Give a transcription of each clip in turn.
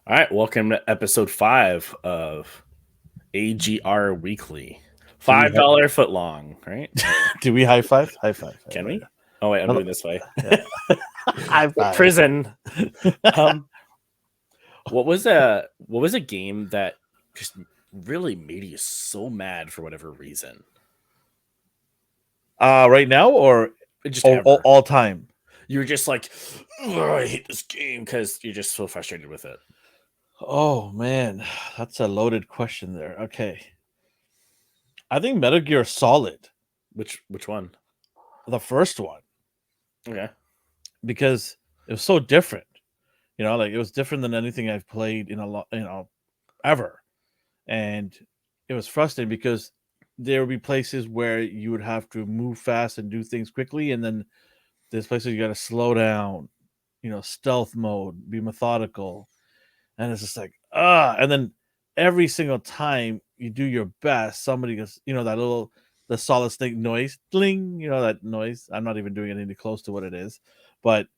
All right, welcome to episode 5 of AGR Weekly. Do we $5 foot long, right? do we high five? High five. Can we? Oh wait, I'm doing this way. Yeah. High five. Prison. Um, what was a game that just really made you so mad for whatever reason? Right now or Just ever. all time? You were just like, "Ugh, I hate this game" because you're just so frustrated with it. Oh man, that's a loaded question there. Okay. I think Metal Gear Solid, Which one? the first one, Okay. because it was so different. Like it was different than anything I've played in a lot, ever. And it was frustrating because there would be places where you would have to move fast and do things quickly, and then there's places you got to slow down, stealth mode, be methodical, and it's just like and then every single time you do your best, somebody goes, the solid snake noise, bling, that noise. I'm not even doing anything close to what it is, but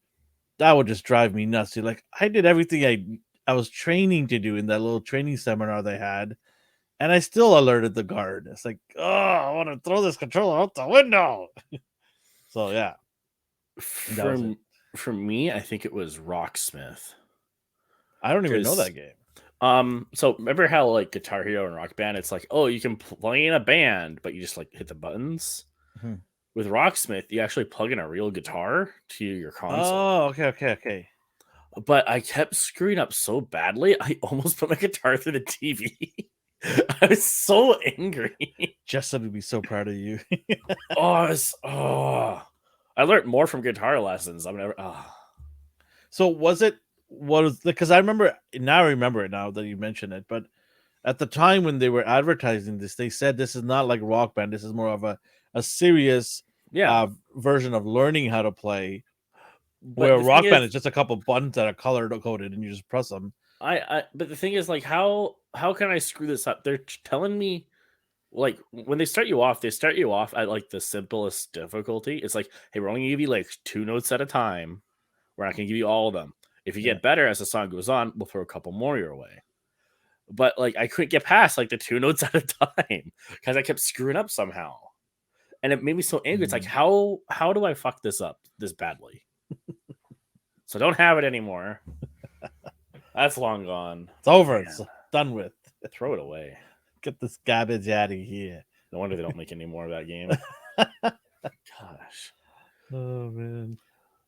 that would just drive me nuts. You're like, I did everything I was training to do in that little training seminar they had, and I still alerted the guard. It's like, I want to throw this controller out the window. So yeah, that was it. For me, I think it was Rocksmith. I don't even know that game. So remember how like Guitar Hero and Rock Band, it's like, oh, you can play in a band, but you just like hit the buttons. Mm-hmm. With Rocksmith, you actually plug in a real guitar to your console. Oh, okay. But I kept screwing up so badly, I almost put my guitar through the TV. I was so angry. Justin would be so proud of you. I learned more from guitar lessons. So was because I remember it now that you mention it, but at the time when they were advertising this, they said this is not like Rock Band. This is more of a serious version of learning how to play. Where Rock Band is just a couple buttons that are color coded and you just press them. But the thing is, like, how can I screw this up? They're telling me, like, when they start you off at like the simplest difficulty. It's like, hey, we're only gonna give you like 2 notes at a time. We're not gonna give you all of them. If you get better as the song goes on, we'll throw a couple more your way. But like, I couldn't get past like the 2 notes at a time because I kept screwing up somehow, and it made me so angry. It's like, how do I fuck this up this badly? So don't have it anymore. That's long gone. It's over. It's done with. Throw it away. Get this garbage out of here. No wonder they don't make any more of that game. Gosh. Oh man.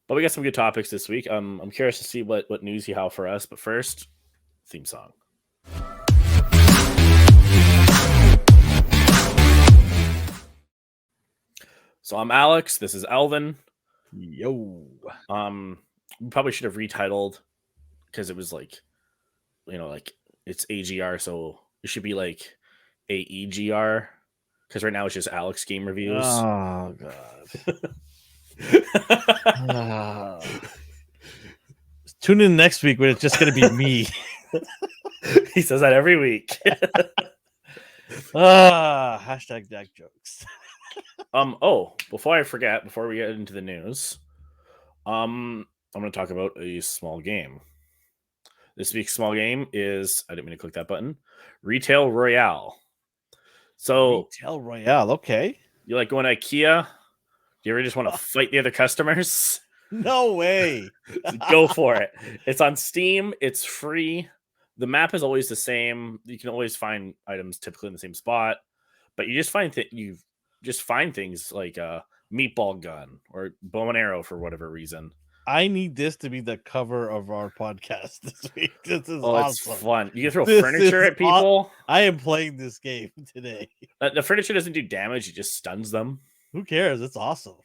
But we got some good topics this week. I'm curious to see what news you have for us. But first, theme song. So I'm Alex. This is Elvin. Yo. We probably should have retitled because it was like, like it's AGR, so it should be like AEGR because right now it's just Alex Game Reviews. Oh god. Tune in next week when it's just going to be me. He says that every week. Hashtag Jack jokes. Before I forget, before we get into the news, I'm going to talk about a small game. This week's small game is, I didn't mean to click that button, Retail Royale. So Retail Royale, okay. You like going to IKEA? Do you ever just want to fight the other customers? No way. Go for it. It's on Steam. It's free. The map is always the same. You can always find items typically in the same spot, but you just find things like a meatball gun or bow and arrow for whatever reason. I need this to be the cover of our podcast this week. This is awesome. It's fun. You can throw furniture at people. I am playing this game today. The furniture doesn't do damage. It just stuns them. Who cares? It's awesome.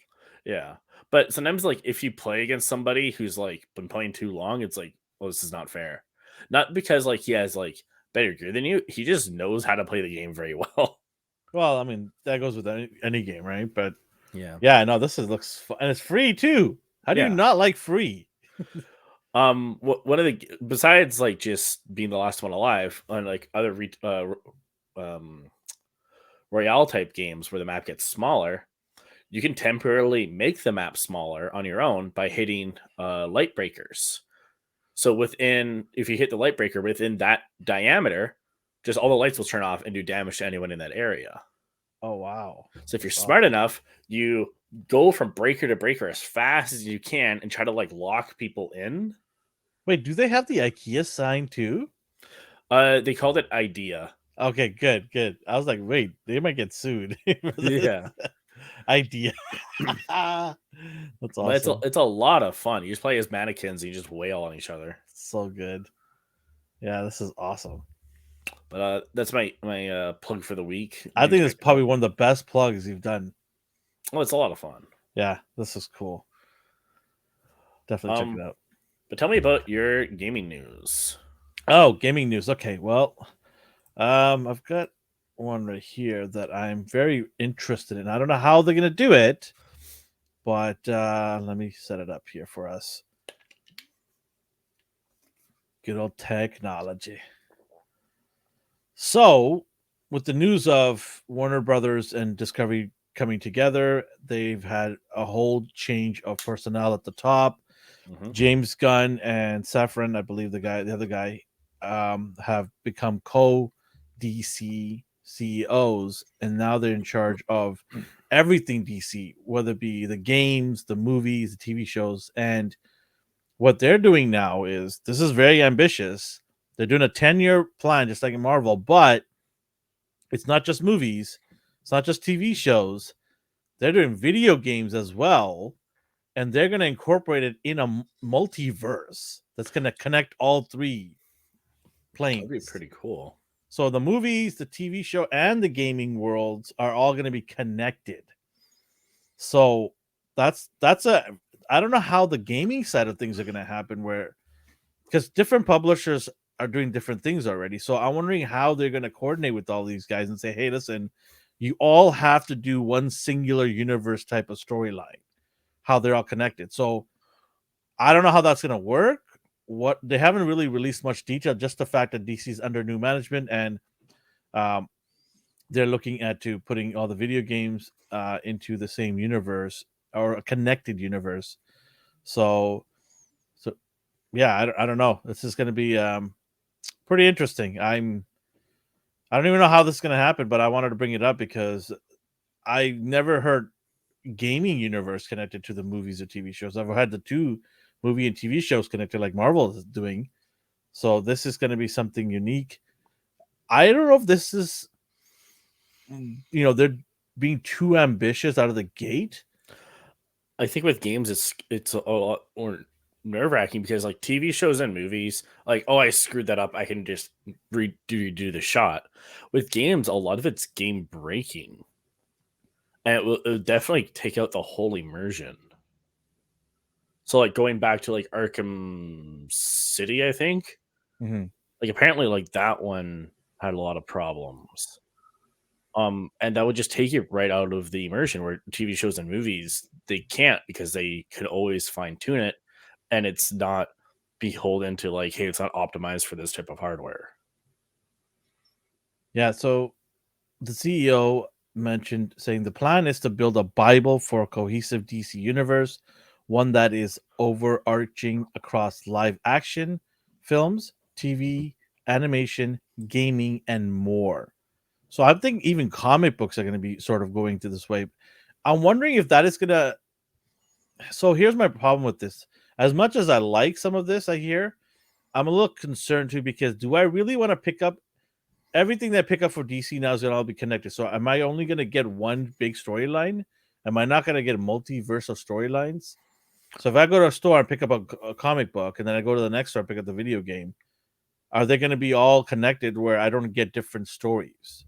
Yeah. But sometimes, like, if you play against somebody who's, like, been playing too long, it's like, well, this is not fair. Not because, like, he has, like, better gear than you. He just knows how to play the game very well. Well, I mean, that goes with any game, right? But, yeah, no, looks fun. And it's free, too. How do you not like free? One of the, besides, like, just being the last one alive, on, like, other Royale-type games where the map gets smaller, you can temporarily make the map smaller on your own by hitting light breakers. So if you hit the light breaker within that diameter, just all the lights will turn off and do damage to anyone in that area. Oh wow. So if you're That's smart awesome. enough, you go from breaker to breaker as fast as you can and try to like lock people in. Wait, do they have the IKEA sign too? They called it idea. Okay, good, good. I was like, wait, they might get sued for this Yeah. idea. That's But awesome. it's a lot of fun. You just play as mannequins and you just wail on each other. So good. Yeah, this is awesome. But that's my plug for the week. I Do think check it's it out. probably one of the best plugs you've done. Oh, it's a lot of fun. Yeah, this is cool. Definitely check it Um, out. but tell me about your gaming news. Oh, gaming news. Okay, well, I've got one right here that I'm very interested in. I don't know how they're gonna do it, but let me set it up here for us. Good old technology. So, with the news of Warner Brothers and Discovery coming together, they've had a whole change of personnel at the top. Mm-hmm. James Gunn and Safran, I believe the other guy, have become co-DC CEOs, and now they're in charge of everything DC, whether it be the games, the movies, the TV shows. And what they're doing now is this is very ambitious. They're doing a 10-year plan, just like in Marvel, but it's not just movies, it's not just TV shows. They're doing video games as well, and they're going to incorporate it in a multiverse that's going to connect all three That'd be planes. pretty cool. So the movies, the TV show, and the gaming worlds are all going to be connected. So that's a I don't know how the gaming side of things are going to happen, where because different publishers are doing different things already. So I'm wondering how they're going to coordinate with all these guys and say, hey, listen, you all have to do one singular universe type of storyline, how they're all connected. So I don't know how that's going to work. What they haven't really released much detail, just the fact that DC's under new management and um, they're looking at to putting all the video games into the same universe or a connected universe. So yeah, I don't know. This is going to be pretty interesting. I don't even know how this is going to happen, but I wanted to bring it up because I never heard gaming universe connected to the movies or TV shows. I've had the two movie and TV shows connected like Marvel is doing. So this is going to be something unique. I don't know if this is, they're being too ambitious out of the gate. I think with games, it's a lot more nerve wracking because like TV shows and movies, like oh I screwed that up, I can just redo the shot. With games, a lot of it's game breaking, and it will definitely take out the whole immersion. So like going back to like Arkham City, I think Mm-hmm. like apparently like that one had a lot of problems. And that would just take you right out of the immersion where TV shows and movies they can't because they could always fine tune it and it's not beholden to like, hey, it's not optimized for this type of hardware. Yeah. So the CEO mentioned saying the plan is to build a Bible for a cohesive DC universe, one that is overarching across live action, films, TV, animation, gaming, and more. So I think even comic books are going to be sort of going to this way. I'm wondering if that is going to. So here's my problem with this. As much as I like some of this, I hear, I'm a little concerned too because do I really want to pick up everything that I pick up for DC now is going to all be connected. So am I only going to get one big storyline? Am I not going to get a multiverse of storylines? So if I go to a store and pick up a comic book and then I go to the next store and pick up the video game, are they going to be all connected where I don't get different stories?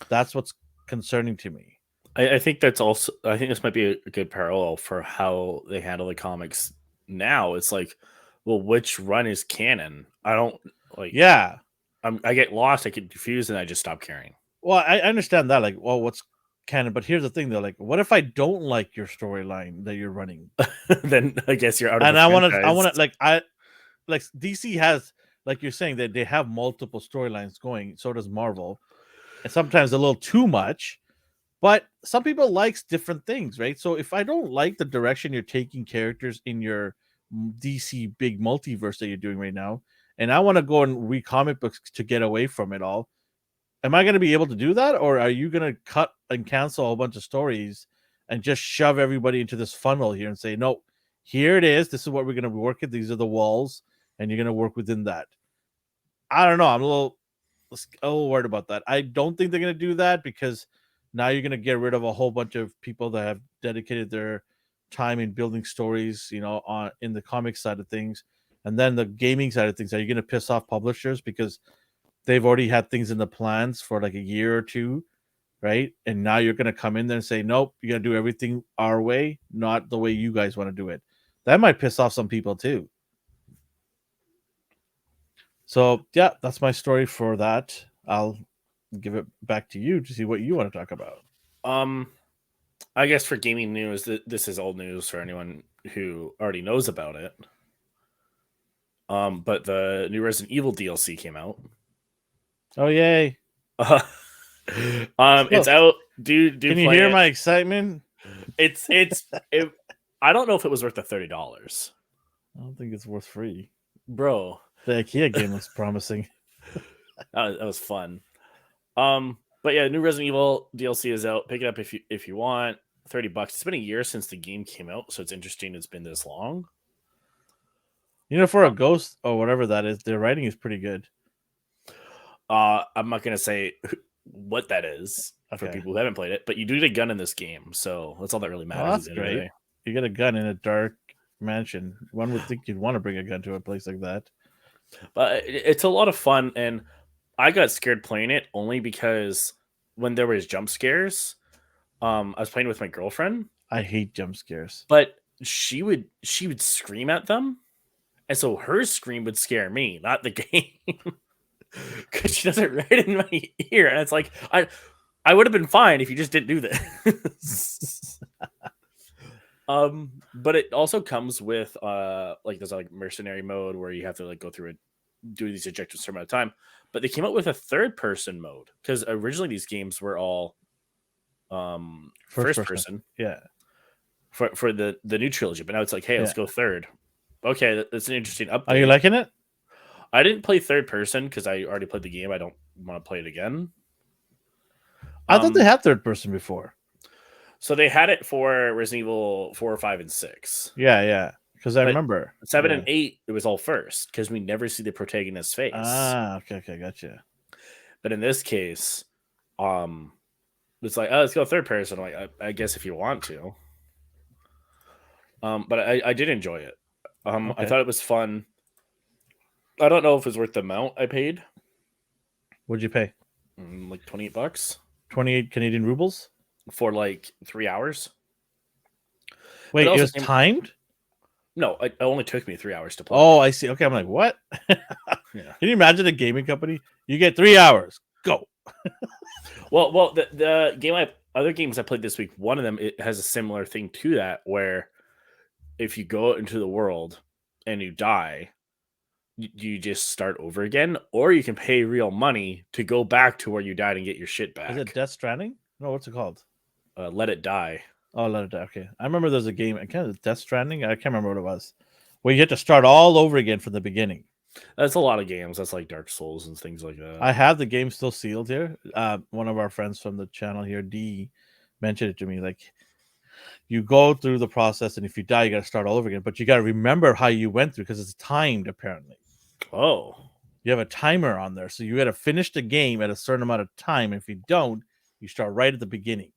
That's what's concerning to me. I think that's also I think this might be a good parallel for how they handle the comics now. It's like, well, which run is canon? I don't like Yeah. I get lost, I get confused, and I just stop caring. Well, I understand that. Like, well, what's canon? But here's the thing, though. Like, what if I don't like your storyline that you're running? Then I guess you're out of And the I franchise. want to, like DC has, like you're saying, that they have multiple storylines going. So does Marvel, and sometimes a little too much. But some people likes different things, right? So if I don't like the direction you're taking characters in your DC big multiverse that you're doing right now, and I want to go and read comic books to get away from it all. Am I going to be able to do that, or are you going to cut and cancel a whole bunch of stories and just shove everybody into this funnel here and say, no, here it is. This is what we're going to work at. These are the walls, and you're going to work within that. I don't know. I'm a little worried about that. I don't think they're going to do that because now you're going to get rid of a whole bunch of people that have dedicated their time in building stories, on in the comic side of things, and then the gaming side of things. Are you going to piss off publishers because they've already had things in the plans for like a year or two, right? And now you're going to come in there and say, nope, you're going to do everything our way, not the way you guys want to do it. That might piss off some people too. So, yeah, that's my story for that. I'll give it back to you to see what you want to talk about. I guess for gaming news, this is old news for anyone who already knows about it. But the new Resident Evil DLC came out. Oh, yay. It's out. Do Can you hear my excitement? I don't know if it was worth the $30. I don't think it's worth free. Bro. The IKEA game was promising. That was fun. But yeah, new Resident Evil DLC is out. Pick it up if you want. $30. It's been a year since the game came out, so it's interesting it's been this long. For a ghost or whatever that is, their writing is pretty good. I'm not gonna say what that is for people who haven't played it, but you do get a gun in this game, so that's all that really matters. That's great. You get a gun in a dark mansion. One would think you'd want to bring a gun to a place like that. But it's a lot of fun, and I got scared playing it only because when there was jump scares, I was playing with my girlfriend. I hate jump scares. But she would scream at them, and so her scream would scare me, not the game. Because she does it right in my ear, and it's like I would have been fine if you just didn't do this. But it also comes with there's like mercenary mode where you have to like go through and do these objectives a certain amount of time. But they came out with a third person mode because originally these games were all first person. Yeah. For the new trilogy, but now it's like, hey, let's go third. Okay, that's an interesting update. Are you liking it? I didn't play third person because I already played the game. I don't want to play it again. I thought they had third person before. So they had it for Resident Evil 4, 5, and 6. Yeah. Because I remember 7 and 8, it was all first because we never see the protagonist's face. Okay, gotcha. But in this case, it's like, oh, let's go third person. I'm like, I guess if you want to. But I did enjoy it. I thought it was fun. I don't know if it's worth the amount I paid. What'd you pay? Like $28. 28 Canadian rubles? For like 3 hours. Wait, it was timed? No, it only took me 3 hours to play. Oh, I see. Okay, I'm like, what? Yeah. Can you imagine a gaming company? You get 3 hours. Go. Well, the other games I played this week, one of them, it has a similar thing to that, where if you go out into the world and you die, you just start over again, or you can pay real money to go back to where you died and get your shit back. Is it Death Stranding? No, what's it called? Let It Die. Oh, Let It Die. Okay, I remember there's a game. I can't. Death Stranding. I can't remember what it was. Where you had to start all over again from the beginning. That's a lot of games. That's like Dark Souls and things like that. I have the game still sealed here. One of our friends from the channel here, D, mentioned it to me. Like, you go through the process, and if you die, you got to start all over again. But you got to remember how you went through because it's timed, apparently. Oh. You have a timer on there. So you got to finish the game at a certain amount of time. If you don't, you start right at the beginning.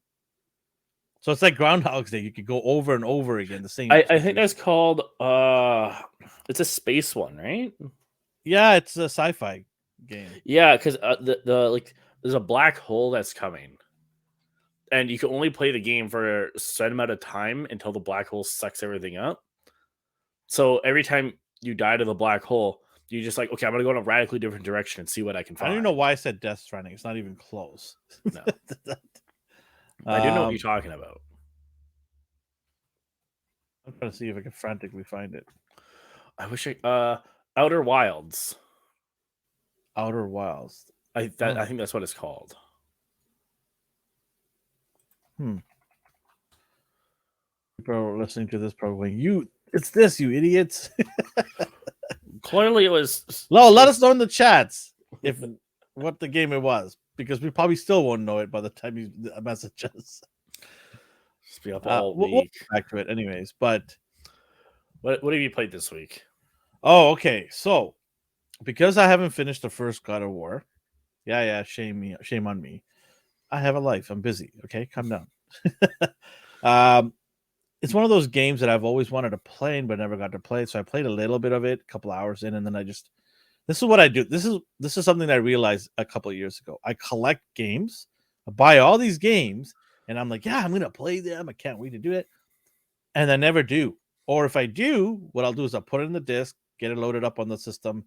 So it's like Groundhog's Day. You could go over and over again. The same. I think that's called. It's a space one, right? Yeah, it's a sci-fi game. Yeah, because there's a black hole that's coming, and you can only play the game for a certain amount of time until the black hole sucks everything up. So every time you die to the black hole, you just like, okay, I'm gonna go in a radically different direction and see what I can find. I don't even know why I said Death Stranding. It's not even close. No. I do know what you're talking about. I'm trying to see if I can frantically find it. I wish Outer Wilds. Outer Wilds. I think that's what it's called. People listening to this probably going, It's this, you idiots. Clearly, it was. No, let us know in the chats if what the game it was, because we probably still won't know it by the time you message us. Just be up all We'll week. get back to it anyways. But What have you played this week? okay. So because I haven't finished the first God of War, shame on me. I have a life. I'm busy. Okay, calm down. It's one of those games that I've always wanted to play, but never got to play. So I played a little bit of it, a couple hours in, and then this is what I do. This is something that I realized a couple of years ago. I collect games, I buy all these games, and I'm like, yeah, I'm gonna play them. I can't wait to do it, and I never do. Or if I do, what I'll do is I'll put it in the disc, get it loaded up on the system,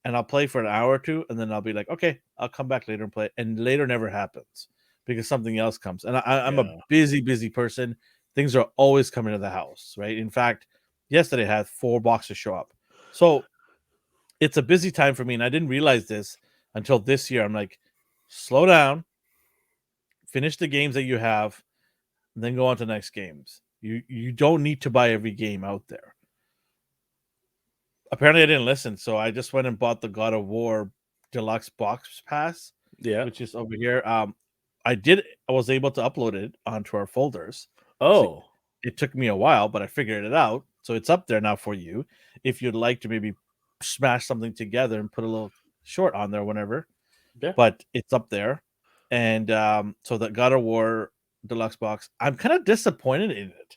and I'll play for an hour or two, and then I'll be like, okay, I'll come back later and play. And later never happens because something else comes. And I'm a busy person. Things are always coming to the house, right? In fact, yesterday I had 4 boxes show up. So it's a busy time for me, and I didn't realize this until this year. I'm like, slow down, finish the games that you have, and then go on to the next games. You don't need to buy every game out there. Apparently, I didn't listen, so I just went and bought the God of War Deluxe Box Pass, which is over here. I was able to upload it onto our folders. Oh, so it took me a while, but I figured it out. So it's up there now for you. If you'd like to maybe smash something together and put a little short on there, whenever. yeah. But it's up there, and so the God of War Deluxe Box. I'm kind of disappointed in it.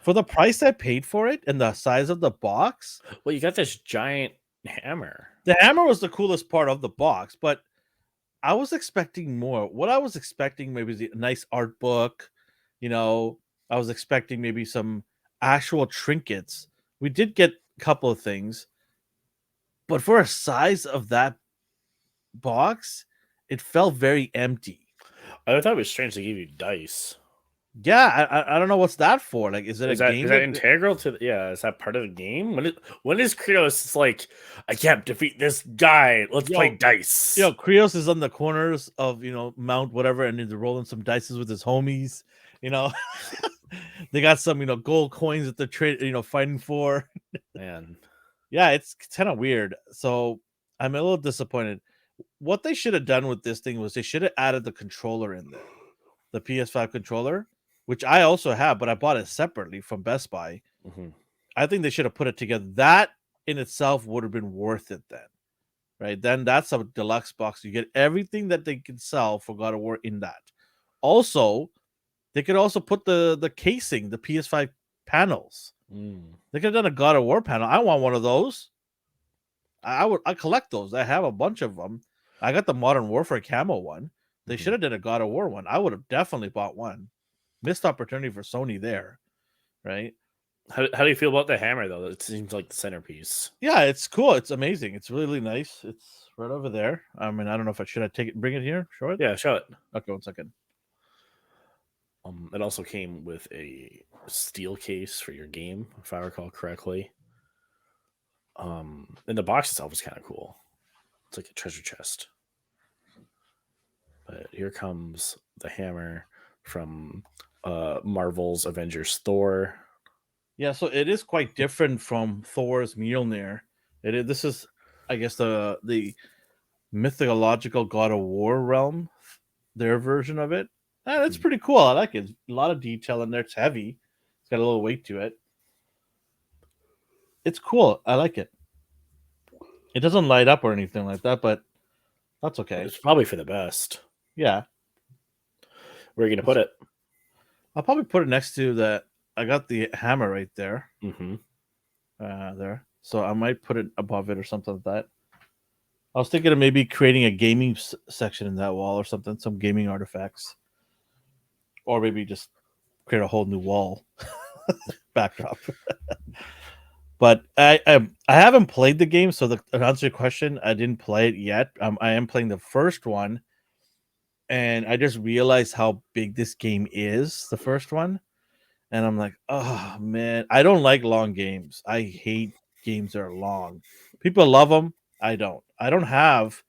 For the price I paid for it and the size of the box. Well, you got this giant hammer. The hammer was the coolest part of the box, but I was expecting more. What I was expecting maybe is a nice art book. I was expecting maybe some actual trinkets. We did get a couple of things, but for a size of that box, it felt very empty. I thought it was strange they gave you dice. Yeah, I don't know what's that for. Like, is it a game? Is that integral to? Is that part of the game? When is Kratos like, I can't defeat this guy? Let's play dice. Kratos is on the corners of Mount whatever, and he's rolling some dices with his homies. They got some gold coins that they're fighting for. Man, yeah, it's kind of weird. So I'm a little disappointed. What they should have done with this thing was they should have added the controller in there, the PS5 controller, which I also have, but I bought it separately from Best Buy. Mm-hmm. I think they should have put it together. That in itself would have been worth it then, right? Then that's a deluxe box. You get everything that they can sell for God of War in that. Also, they could also put the casing, the PS5 panels. They could have done a God of War panel. I want one of those. I collect those. I have a bunch of them. I got the Modern Warfare camo one. They should have done a God of War one. I would have definitely bought one. Missed opportunity for Sony there, right? How do you feel about the hammer though? It seems like the centerpiece. Yeah, it's cool. It's amazing. It's really nice. It's right over there. I mean, I don't know if I should take it, bring it here, show it. Yeah, show it. Okay, 1 second. It also came with a steel case for your game, if I recall correctly. And the box itself is kind of cool. It's like a treasure chest. But here comes the hammer from Marvel's Avengers Thor. Yeah, so it is quite different from Thor's Mjolnir. This is, I guess, the mythological God of War realm, their version of it. And it's pretty cool. I like it. A lot of detail in there. It's heavy. It's got a little weight to it. It's cool. I like it. It doesn't light up or anything like that, but that's okay. It's probably for the best. Yeah. Where are you going to put it? I'll probably put it next to that. I got the hammer right there. Mm-hmm. There. So I might put it above it or something like that. I was thinking of maybe creating a gaming section in that wall or something, some gaming artifacts. Or maybe just create a whole new wall backdrop. But I haven't played the game, so to answer your question, I didn't play it yet. I am playing the first one, and I just realized how big this game is, the first one. And I'm like, oh, man, I don't like long games. I hate games that are long. People love them. I don't. I don't have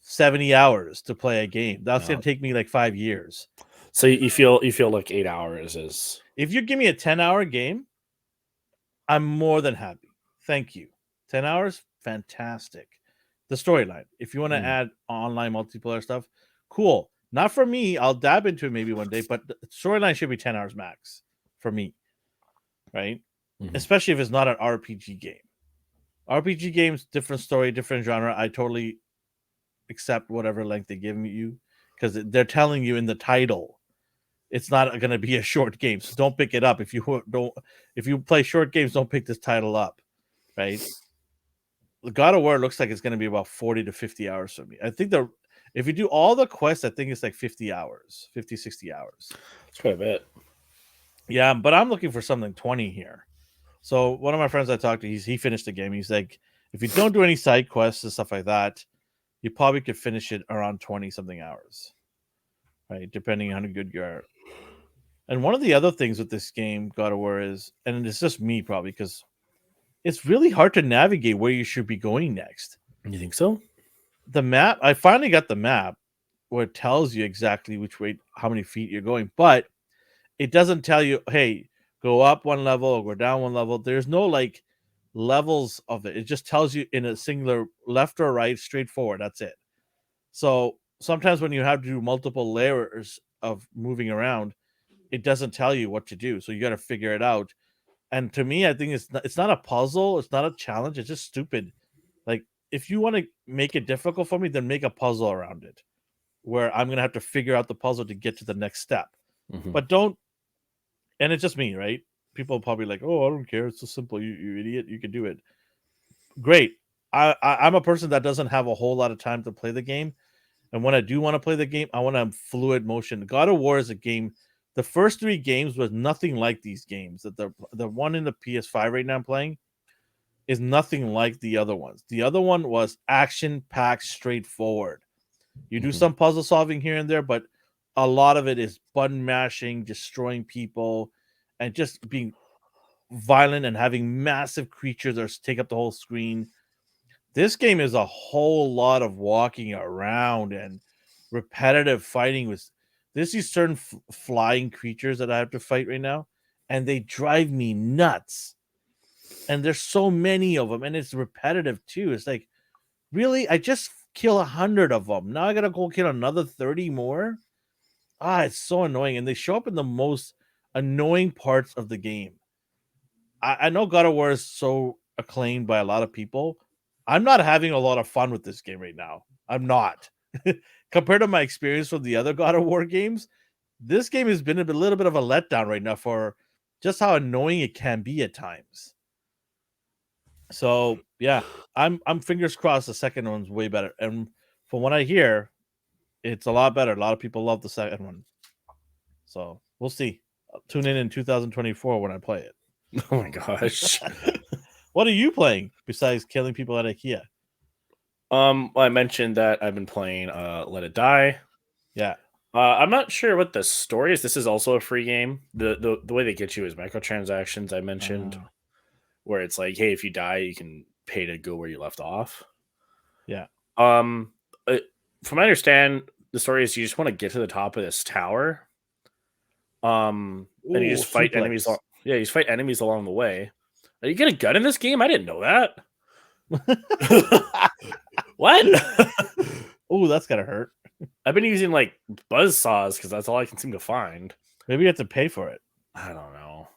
70 hours to play a game. That's going to take me like 5 years. So you feel like 8 hours is... If you give me a 10-hour game, I'm more than happy. Thank you. 10 hours, fantastic. The storyline. If you want to add online multiplayer stuff, cool. Not for me. I'll dab into it maybe one day, but the storyline should be 10 hours max for me, right? Especially if it's not an RPG game. RPG games, different story, different genre. I totally accept whatever length they give you because they're telling you in the title it's not going to be a short game. So don't pick it up if you don't. If you play short games, don't pick this title up, right? The God of War looks like it's going to be about 40 to 50 hours for me. I think if you do all the quests, I think it's like 50 hours, 50, 60 hours. It's quite a bit. Yeah, but I'm looking for something 20 here. So one of my friends I talked to, he finished the game. He's like, if you don't do any side quests and stuff like that, you probably could finish it around 20 something hours, right? Depending on how good you are. And one of the other things with this game, God of War, is, and it's just me probably, because it's really hard to navigate where you should be going next. You think so? The map, I finally got the map where it tells you exactly which way, how many feet you're going, but it doesn't tell you, hey, go up one level or go down one level. There's no like levels of it. It just tells you in a singular left or right, straightforward. That's it. So sometimes when you have to do multiple layers of moving around, it doesn't tell you what to do. So you got to figure it out. And to me, I think it's not a puzzle. It's not a challenge. It's just stupid. Like, if you want to make it difficult for me, then make a puzzle around it where I'm going to have to figure out the puzzle to get to the next step. But don't, and it's just me, right? People probably like, oh, I don't care. It's so simple. You idiot. You can do it. Great. I'm a person that doesn't have a whole lot of time to play the game. And when I do want to play the game, I want to fluid motion. God of War is a game. The first 3 games was nothing like these games. That the one in the PS5 right now I'm playing is nothing like the other ones. The other one was action-packed, straightforward. You do some puzzle solving here and there, but a lot of it is button mashing, destroying people, and just being violent and having massive creatures that take up the whole screen. This game is a whole lot of walking around and repetitive fighting with these certain flying creatures that I have to fight right now, and they drive me nuts. And there's so many of them, and it's repetitive too. It's like, really? I just kill 100 of them. Now I gotta go kill another 30 more? It's so annoying. And they show up in the most annoying parts of the game. I know God of War is so acclaimed by a lot of people. I'm not having a lot of fun with this game right now. I'm not. Compared to my experience from the other God of War games, this game has been a little bit of a letdown right now for just how annoying it can be at times. So yeah, I'm fingers crossed the second one's way better. And from what I hear, it's a lot better. A lot of people love the second one. So we'll see. I'll tune in 2024 when I play it. Oh my gosh. What are you playing besides killing people at IKEA? Well, I mentioned that I've been playing Let It Die. Yeah. I'm not sure what the story is. This is also a free game. The way they get you is microtransactions. I mentioned where it's like, hey, if you die, you can pay to go where you left off. Yeah. From what I understand, the story is you just want to get to the top of this tower. And you just fight enemies. Yeah, you just fight enemies along the way. Are you get a gun in this game? I didn't know that. What? Oh, that's gotta hurt. I've been using like buzz saws because that's all I can seem to find. Maybe you have to pay for it. I don't know.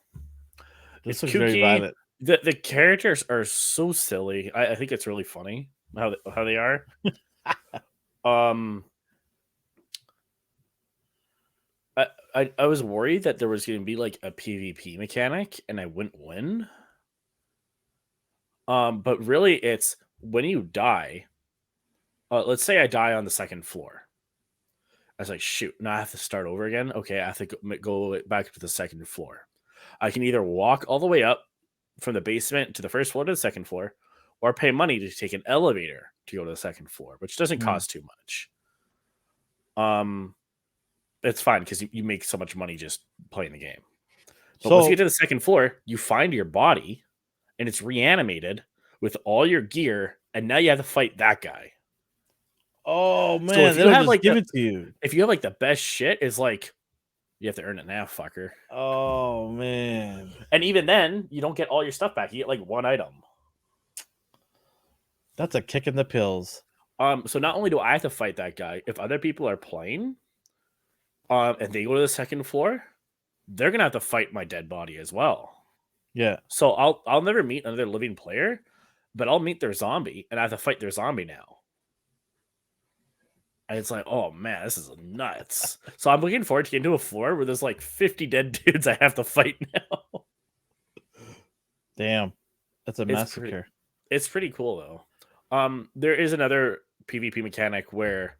This It's looks very violent. The characters are so silly. I think it's really funny how they are. I was worried that there was going to be like a PvP mechanic and I wouldn't win. But really, it's when you die. Let's say I die on the second floor. I was like, shoot, now I have to start over again. Okay, I have to go back to the second floor. I can either walk all the way up from the basement to the first floor to the second floor, or pay money to take an elevator to go to the second floor, which doesn't cost too much. It's fine because you make so much money just playing the game. But once you get to the second floor, you find your body, and it's reanimated with all your gear, and now you have to fight that guy. Oh man, so if you have like give it to you. If you have like the best shit, is like You have to earn it now, fucker. Oh man, And even then, you don't get all your stuff back. You get like one item. that's a kick in the pills. So not only do I have to fight that guy, if other people are playing, and they go to the second floor, they're gonna have to fight my dead body as well. Yeah. So I'll never meet another living player, but I'll meet their zombie, and I have to fight their zombie now. And it's like, oh man, this is nuts. So I'm looking forward to getting to a floor where there's like 50 dead dudes I have to fight now. Damn, that's a massacre. It's pretty cool though. There is another PvP mechanic where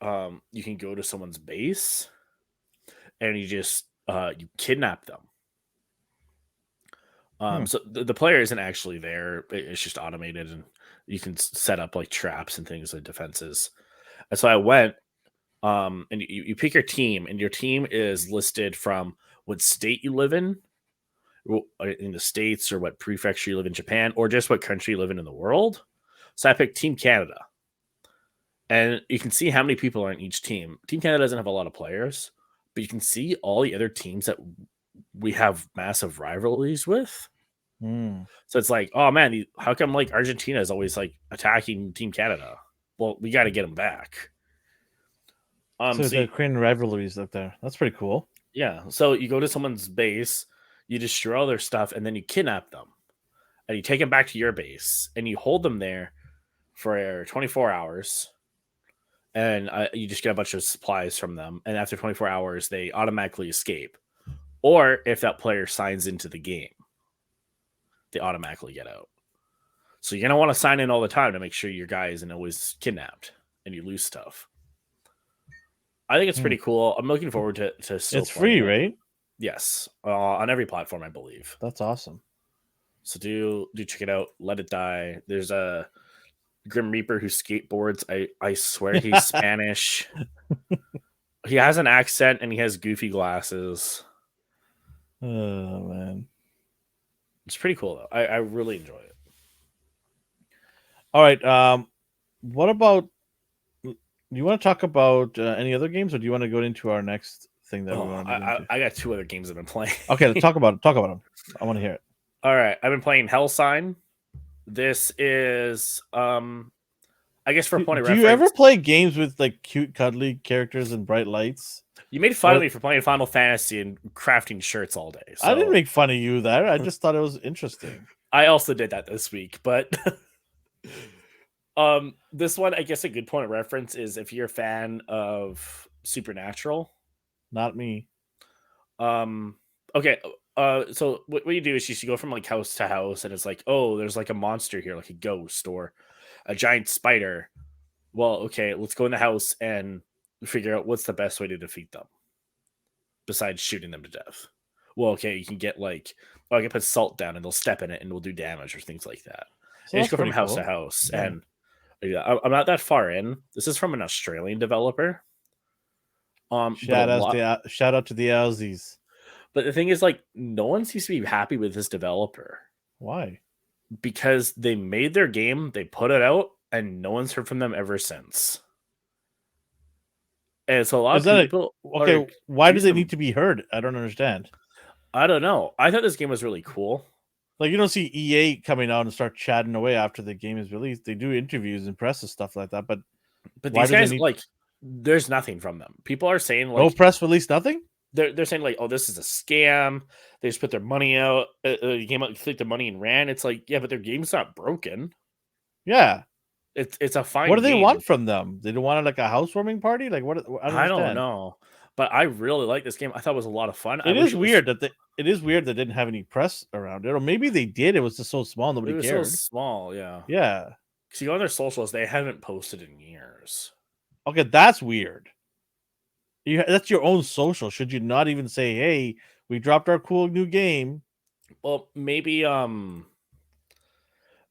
you can go to someone's base and you just you kidnap them. So the player isn't actually there. It's just automated, and you can set up like traps and things and defenses. And so I went, and you pick your team, and your team is listed from what state you live in the States, or what prefecture you live in Japan, or just what country you live in the world. So I picked Team Canada. And you can see how many people are in each team. Team Canada doesn't have a lot of players, but you can see all the other teams that we have massive rivalries with. So it's like, oh man, how come like Argentina is always like attacking Team Canada? Well, we got to get them back. So they're creating rivalries up there. That's pretty cool. Yeah. So you go to someone's base, you destroy all their stuff, and then you kidnap them, and you take them back to your base, and you hold them there for 24 hours. And you just get a bunch of supplies from them. And after 24 hours, they automatically escape. Or if that player signs into the game, they automatically get out. So you're going to want to sign in all the time to make sure your guy isn't always kidnapped and you lose stuff. I think it's pretty cool. I'm looking forward to still It's free, right? Yes. On every platform, I believe. That's awesome. So do check it out. Let It Die. There's a Grim Reaper who skateboards. I swear he's Spanish. He has an accent and he has goofy glasses. Oh man, it's pretty cool though. I really enjoy it. All right. What about? Do you want to talk about any other games, or do you want to go into our next thing that we want to get into? I got 2 other games I've been playing. Okay, let's talk about them. I want to hear it. All right, I've been playing Hellsign. This is I guess for a point of reference. Do you ever play games with like cute, cuddly characters and bright lights? You made fun of me for playing Final Fantasy and crafting shirts all day. So. I didn't make fun of you there. I just thought it was interesting. I also did that this week, but this one, I guess a good point of reference is if you're a fan of Supernatural. Not me. Okay. So what you do is you go from like house to house, and it's like, oh, there's like a monster here, like a ghost or a giant spider. Well, okay, let's go in the house and figure out what's the best way to defeat them besides shooting them to death. Well, okay, you can get like, I can put salt down and they'll step in it and will do damage or things like that. So you just go from house to house. Yeah. And I'm not that far in. This is from an Australian developer. Shout out to the Aussies. But the thing is, like, no one seems to be happy with this developer. Why? Because they made their game, they put it out, and no one's heard from them ever since. And so a lot of people. Okay, why do they need to be heard? I don't understand. I don't know. I thought this game was really cool. Like, you don't see EA coming out and start chatting away after the game is released. They do interviews and press and stuff like that, but these guys like, there's nothing from them. People are saying like, no press release, nothing. They're saying like, oh, this is a scam. They just put their money out. The game out, clicked the money and ran. It's like, yeah, but their game's not broken. Yeah, it's a fine. What do they want from them? They don't want like a housewarming party. Like what? I don't know. But I really like this game. I thought it was a lot of fun. It is weird that they didn't have any press around it, or maybe they did. It was just so small, nobody cared. It was so small, yeah. Yeah. Because you go on their socials, they haven't posted in years. Okay, that's weird. That's your own social. Should you not even say, "Hey, we dropped our cool new game"? Well, maybe I don't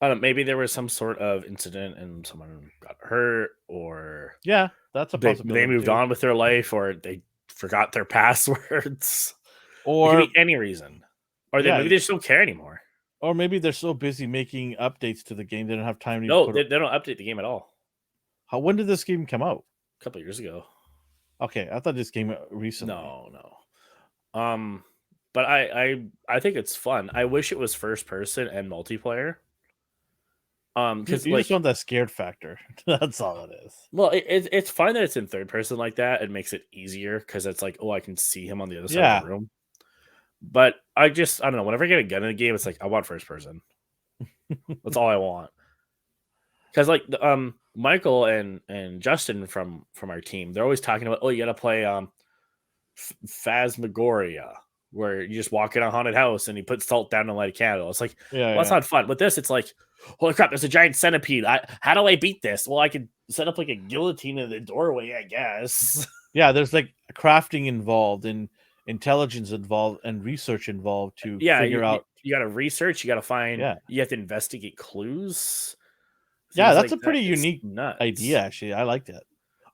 know, maybe there was some sort of incident and someone got hurt, or yeah, that's a possibility. They moved on with their life, or they forgot their passwords, or it could be any reason, or maybe they just don't care anymore, or maybe they're so busy making updates to the game they don't have time to. No, they don't update the game at all. When did this game come out? A couple of years ago. Okay, I thought this came out recently. No, no. But I think it's fun. I wish it was first person and multiplayer. Because You just like, want that scared factor. That's all it is. well, it's fine that it's in third person like that. It makes it easier because it's like, oh, I can see him on the other side of the Yeah. room. But I don't know. Whenever I get a gun in the game, it's like I want first person. That's all I want. Because like Michael and Justin from our team, they're always talking about, oh, you got to play Phasmagoria, where you just walk in a haunted house and you put salt down and light a candle. It's like, Yeah, well, that's yeah. not fun. With this, it's like, holy crap, there's a giant centipede. How do I beat this? Well, I could set up like a guillotine in the doorway, I guess. Yeah, there's like crafting involved and intelligence involved and research involved to Yeah, figure out. you got to research, you got to find, Yeah. you have to investigate clues, Yeah, things that's like a that. pretty It's unique idea, nuts. actually. I liked it.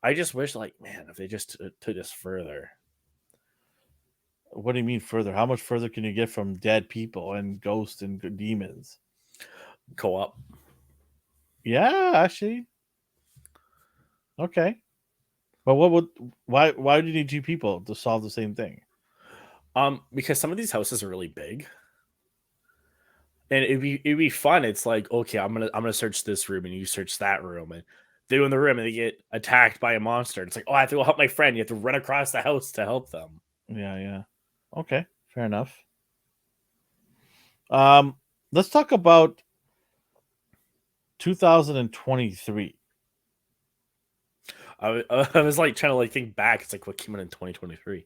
I just wish, like, man, if they just took this further. What do you mean further? How much further can you get from dead people and ghosts and demons? Co-op. Yeah, actually. Okay. But why do you need two people to solve the same thing? Because some of these houses are really big. And it'd be fun. It's like, okay, I'm gonna search this room and you search that room, and they go in the room and they get attacked by a monster. It's like, oh, I have to go help my friend. You have to run across the house to help them. Yeah, yeah. Okay, fair enough. Um, let's talk about 2023. I was like trying to like think back. It's like what came out in 2023.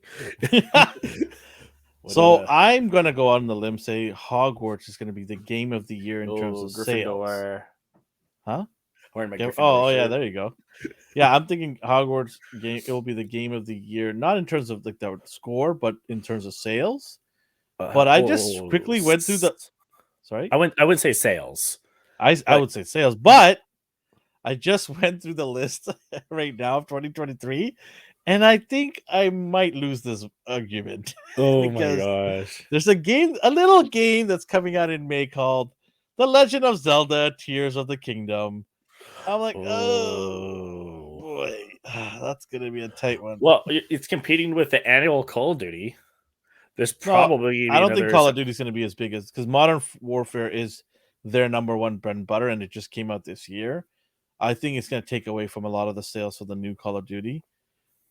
What So I'm gonna go out on the limb, say Hogwarts is gonna be the game of the year in terms oh, of sales. Gryffindor. Huh? Wearing my Yeah, Gryffindor oh yeah, shirt. there you go. Yeah, I'm thinking Hogwarts game. It will be the game of the year, not in terms of like the score, but in terms of sales. But I just quickly went through the. Sorry, I wouldn't say sales, I but would say sales, but I just went through the list right now of 2023, and I think I might lose this argument oh my because gosh. there's a little game that's coming out in May called The Legend of Zelda: Tears of the Kingdom. I'm like, oh Oh. boy, that's gonna be a tight one. Well, it's competing with the annual Call of Duty. There's No, probably gonna I be don't think another. Call of Duty is gonna be as big as because Modern Warfare is their number one bread and butter, and it just came out this year. I think it's gonna take away from a lot of the sales for the new Call of Duty.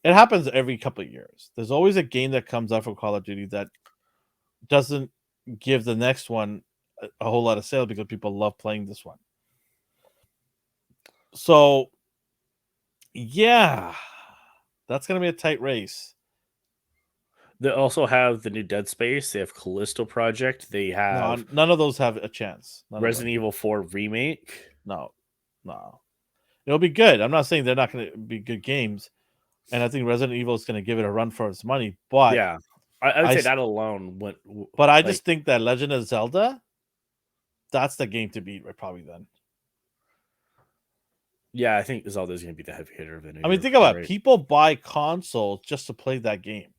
It happens every couple of years. There's always a game that comes out from Call of Duty that doesn't give the next one a whole lot of sales because people love playing this one. So yeah, that's gonna be a tight race. They also have the new Dead Space. They have Callisto Project. They No, have none of those have a chance. None of them. Resident Evil 4 remake. No, no. It'll be good. I'm not saying they're not going to be good games, and I think Resident Evil is going to give it a run for its money. But Yeah, I would I, say that alone went but I like, just think that Legend of Zelda, that's the game to beat, right? Probably then. yeah. I think Zelda's gonna be the heavy hitter of the new I mean, year. think You're about it. right. People buy consoles just to play that game.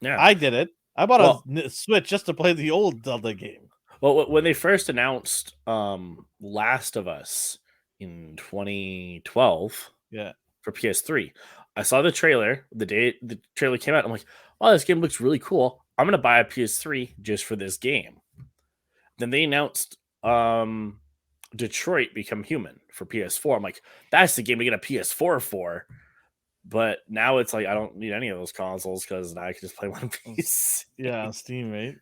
Yeah. I did it. I bought Well, a Switch just to play the old Zelda game. well, when they first announced Last of Us in 2012 Yeah, for PS3, I saw the trailer the day the trailer came out. I'm like, oh, this game looks really cool. I'm gonna buy a PS3 just for this game. Then they announced Detroit Become Human for PS4. I'm like, that's the game to get a PS4 for. But now it's like I don't need any of those consoles because now I can just play one piece. yeah, on Steam, right?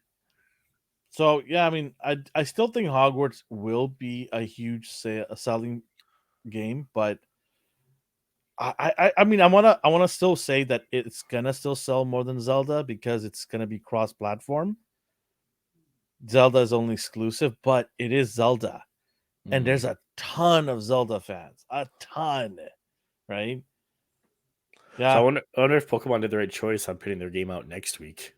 So yeah, I mean, I still think Hogwarts will be a huge selling game, but I mean I wanna still say that it's gonna still sell more than Zelda because it's gonna be cross platform. Zelda is only exclusive, but it is Zelda, and there's a ton of Zelda fans, a ton, right? So Yeah, I wonder if Pokemon did the right choice on putting their game out next week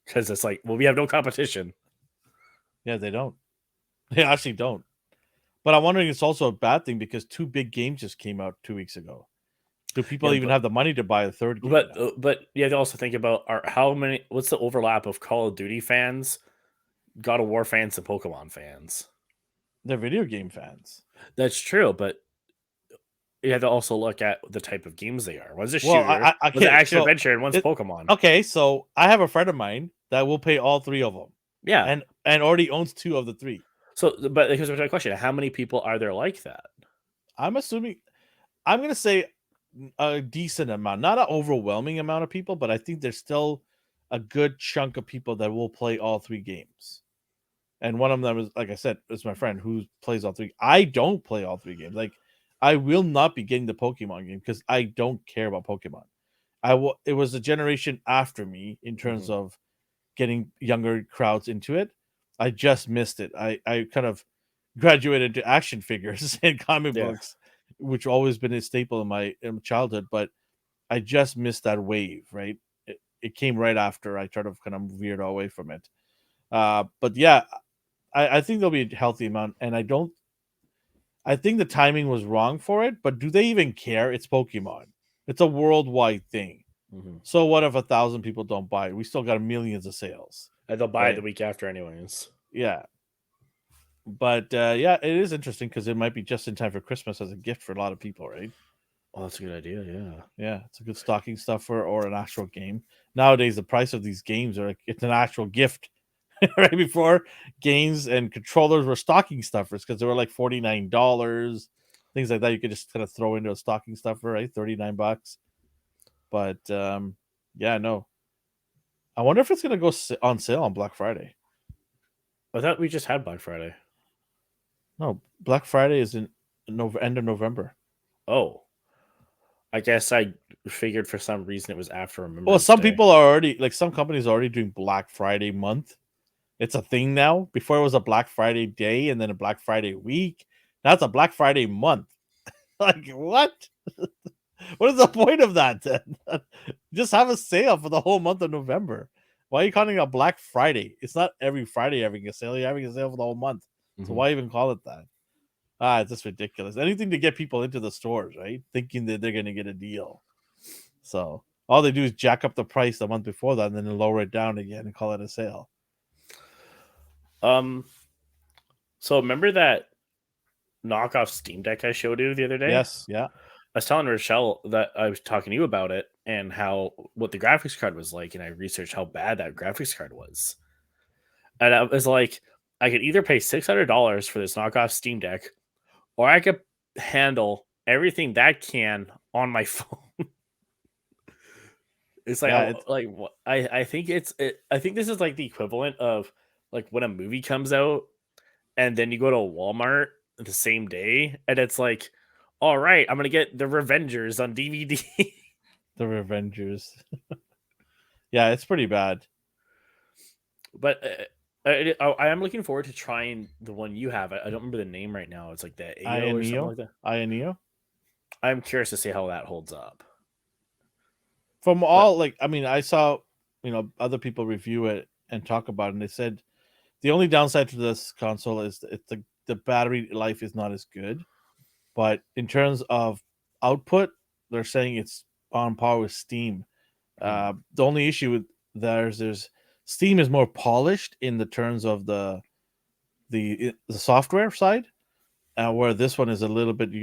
because it's like, well, we have no competition. yeah, they don't, they actually don't. But I'm wondering it's also a bad thing because two big games just came out 2 weeks ago. Do people Yeah, even have the money to buy a third game now? but you have to also think about how many. What's the overlap of Call of Duty fans, God of War fans, and Pokemon fans? They're video game fans. That's true, but you have to also look at the type of games they are. One's a Well, shooter, one's an okay, action so adventure, and one's it Pokemon. okay, so I have a friend of mine that will pay all three of them, Yeah. and already owns two of the three. So, but here's my question: how many people are there like that? I'm assuming I'm gonna say a decent amount, not an overwhelming amount of people, but I think there's still a good chunk of people that will play all three games. And one of them is, like I said, is my friend who plays all three. I don't play all three games. Like, I will not be getting the Pokemon game because I don't care about Pokemon. It was a generation after me in terms Mhm. of getting younger crowds into it. I just missed it. I kind of graduated to action figures and comic Yeah. books, which always been a staple in my childhood. But I just missed that wave. Right, it came right after I tried to kind of veered away from it. But yeah, I think there'll be a healthy amount, and I don't. I think the timing was wrong for it, but do they even care? It's Pokemon. It's a worldwide thing. Mhm. So what if 1,000 people don't buy it? We still got millions of sales, And they'll buy it the right? week after, anyways. Yeah, but yeah, it is interesting because it might be just in time for Christmas as a gift for a lot of people, right? Oh, that's a good idea. Yeah. Yeah, it's a good stocking stuffer or an actual game. Nowadays, the price of these games are like it's an actual gift. Right before, games and controllers were stocking stuffers because they were like $49, things like that. You could just kind of throw into a stocking stuffer, right? $39. But yeah, no. I wonder if it's gonna go on sale on Black Friday. I thought we just had Black Friday. No, Black Friday is in end of November. Oh, I guess I figured for some reason it was after Well, Remembrance some Day. people are already like some companies are already doing Black Friday month. It's a thing now. Before it was a Black Friday day and then a Black Friday week. Now it's a Black Friday month. Like what? What is the point of that then? Just have a sale for the whole month of November. Why are you calling it a Black Friday? It's not every Friday having a sale. You're having a sale for the whole month. So Mhm. why even call it that? It's just ridiculous. Anything to get people into the stores, right? Thinking that they're going to get a deal. So all they do is jack up the price the month before that and then lower it down again and call it a sale. Um. So remember that knockoff Steam Deck I showed you the other day? Yes. Yeah. I was telling Rochelle that I was talking to you about it and how what the graphics card was like, and I researched how bad that graphics card was. And I was like, I could either pay $600 for this knockoff Steam Deck, or I could handle everything that can on my phone. It's like, Yeah. It's I think I think this is like the equivalent of like when a movie comes out and then you go to Walmart the same day and it's like, all right, I'm gonna get the Revengers on DVD. the Revengers. Yeah. It's pretty bad. But I am looking forward to trying the one you have. I don't remember the name right now. It's like the AO or something Ioneo. like that. Ioneo. I'm curious to see how that holds up. From But all like I mean, I saw other people review it and talk about it, and they said the only downside to this console is the battery life is not as good. But in terms of output, they're saying it's on par with Steam. hmm, The only issue with there's Steam is more polished in the terms of the software side, where this one is a little bit you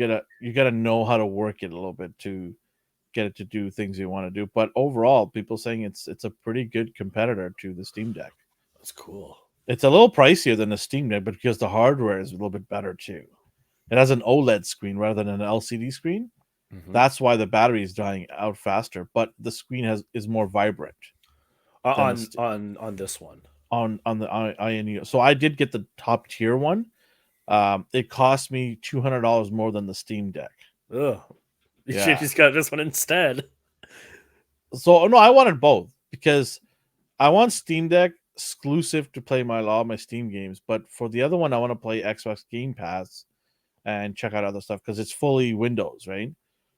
gotta know how to work it a little bit to get it to do things you want to do. But overall, people saying it's a pretty good competitor to the Steam Deck. that's cool. It's a little pricier than the Steam Deck, but because the hardware is a little bit better too. It has an OLED screen rather than an LCD screen. Hmm. That's why the battery is dying out faster. But the screen is more vibrant than On this one. on the INEO. So I did get the top tier one. It cost me $200 more than the Steam Deck. Ugh. You should Yeah. just got this one instead. So no, I wanted both because I want Steam Deck exclusive to play all my Steam games, but for the other one, I want to play Xbox Game Pass and check out other stuff because it's fully Windows, right?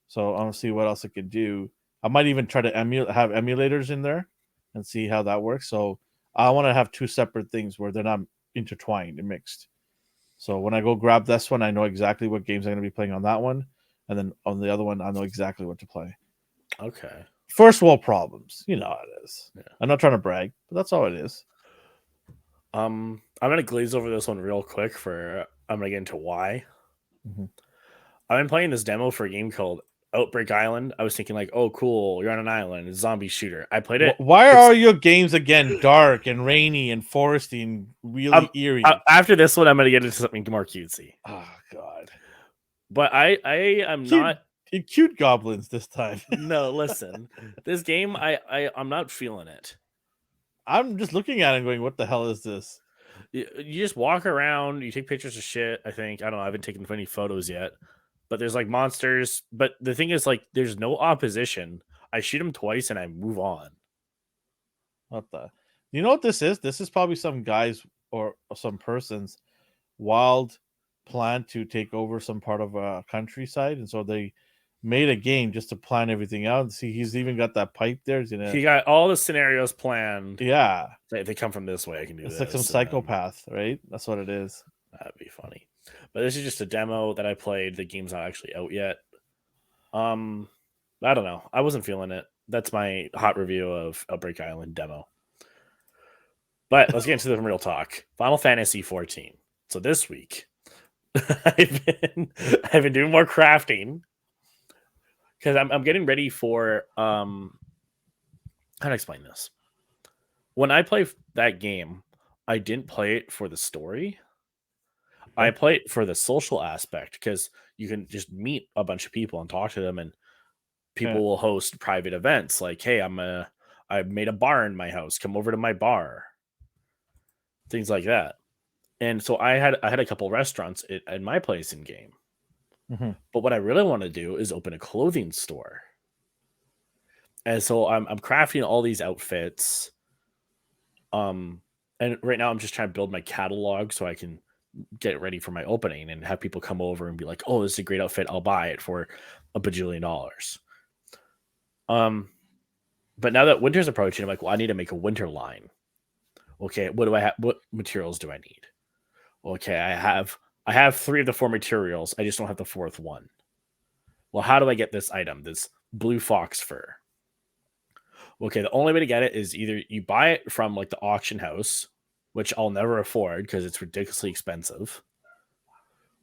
So I want to see what else I could do. I might even try to have emulators in there and see how that works. So I want to have two separate things where they're not intertwined and mixed. So when I go grab this one, I know exactly what games I'm going to be playing on that one, and then on the other one, I know exactly what to play. Okay. First world problems, you know how it is. Yeah. I'm not trying to brag, but that's all it is. I'm gonna glaze over this one real quick for I'm gonna get into why. Mhm. I've been playing this demo for a game called Outbreak Island. I was thinking like, oh, cool, you're on an island, it's a zombie shooter. I played it. Why are your games again dark and rainy and foresty and really eerie? After this one, I'm gonna get into something more cutesy. Oh God! But I am not cute goblins this time. No, listen, this game, I'm not feeling it. I'm just looking at it and going, what the hell is this? You just walk around, you take pictures of shit. I think, I don't know, I haven't taken any photos yet, but there's like monsters. But the thing is, like, there's no opposition. I shoot them twice and I move on. What the? You know what this is? This is probably some guys or some person's wild plan to take over some part of a countryside, and so they made a game just to plan everything out. See, he's even got that pipe there. He got all the scenarios planned. Yeah, if they come from this way, I can do it's this. like some psychopath, right? That's what it is. That'd be funny. But this is just a demo that I played. The game's not actually out yet. I don't know. I wasn't feeling it. That's my hot review of Outbreak Island demo. But let's get into the real talk. Final Fantasy 14. So this week, I've been doing more crafting because I'm getting ready for how to explain this. When I play that game, I didn't play it for the story. I play it for the social aspect because you can just meet a bunch of people and talk to them, and people will host private events like, hey, I made a bar in my house, come over to my bar, things like that. And so I had a couple restaurants at my place in game. Mm-hmm. But what I really want to do is open a clothing store. And so I'm crafting all these outfits. And right now I'm just trying to build my catalog so I can get ready for my opening and have people come over and be like, oh, this is a great outfit, I'll buy it for $1 bajillion. But now that winter's approaching, I'm like, well, I need to make a winter line. Okay, what do I have? What materials do I need? Okay, I have 3 of the 4 materials. I just don't have the 4th one. Well, how do I get this item? This blue fox fur. Okay, the only way to get it is either you buy it from like the auction house, which I'll never afford because it's ridiculously expensive,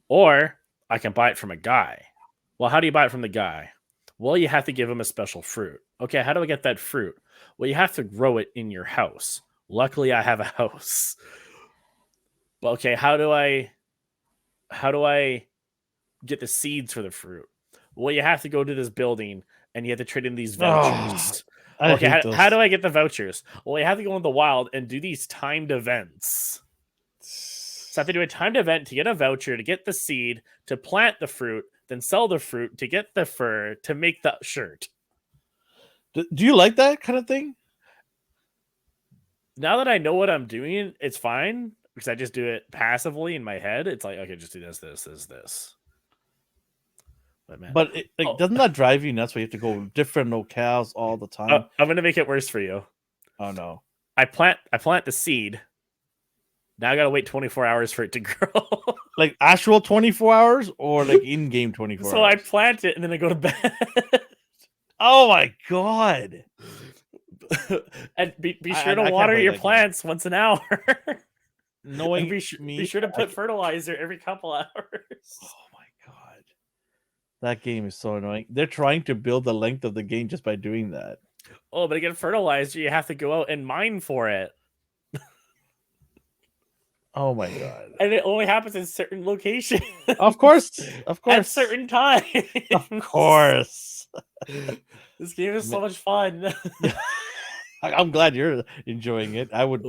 or I can buy it from a guy. Well, how do you buy it from the guy? Well, you have to give him a special fruit. Okay, how do I get that fruit? Well, you have to grow it in your house. Luckily, I have a house. But okay, how do I get the seeds for the fruit? Well, you have to go to this building and you have to trade in these vouchers. Okay, how do I get the vouchers? Well, you have to go in the wild and do these timed events. So I have to do a timed event to get a voucher, to get the seed, to plant the fruit, then sell the fruit, to get the fur, to make the shirt. Do you like that kind of thing? Now that I know what I'm doing, it's fine because I just do it passively in my head. It's like, okay, just do this. But man, doesn't that drive you nuts? Where you have to go different locales all the time. I'm gonna make it worse for you. Oh no! I plant the seed. Now I gotta wait 24 hours for it to grow. Like actual 24 hours, or like in-game 24 hours. So I plant it and then I go to bed. Oh my god! And be sure to water your plants once an hour. Knowing be sure to put fertilizer every couple hours. Oh my god, that game is so annoying. They're trying to build the length of the game just by doing that. Oh, but to get fertilizer, you have to go out and mine for it. Oh my god! And it only happens in certain locations. Of course, at certain times. Of course. This game is so much fun. I'm glad you're enjoying it. I would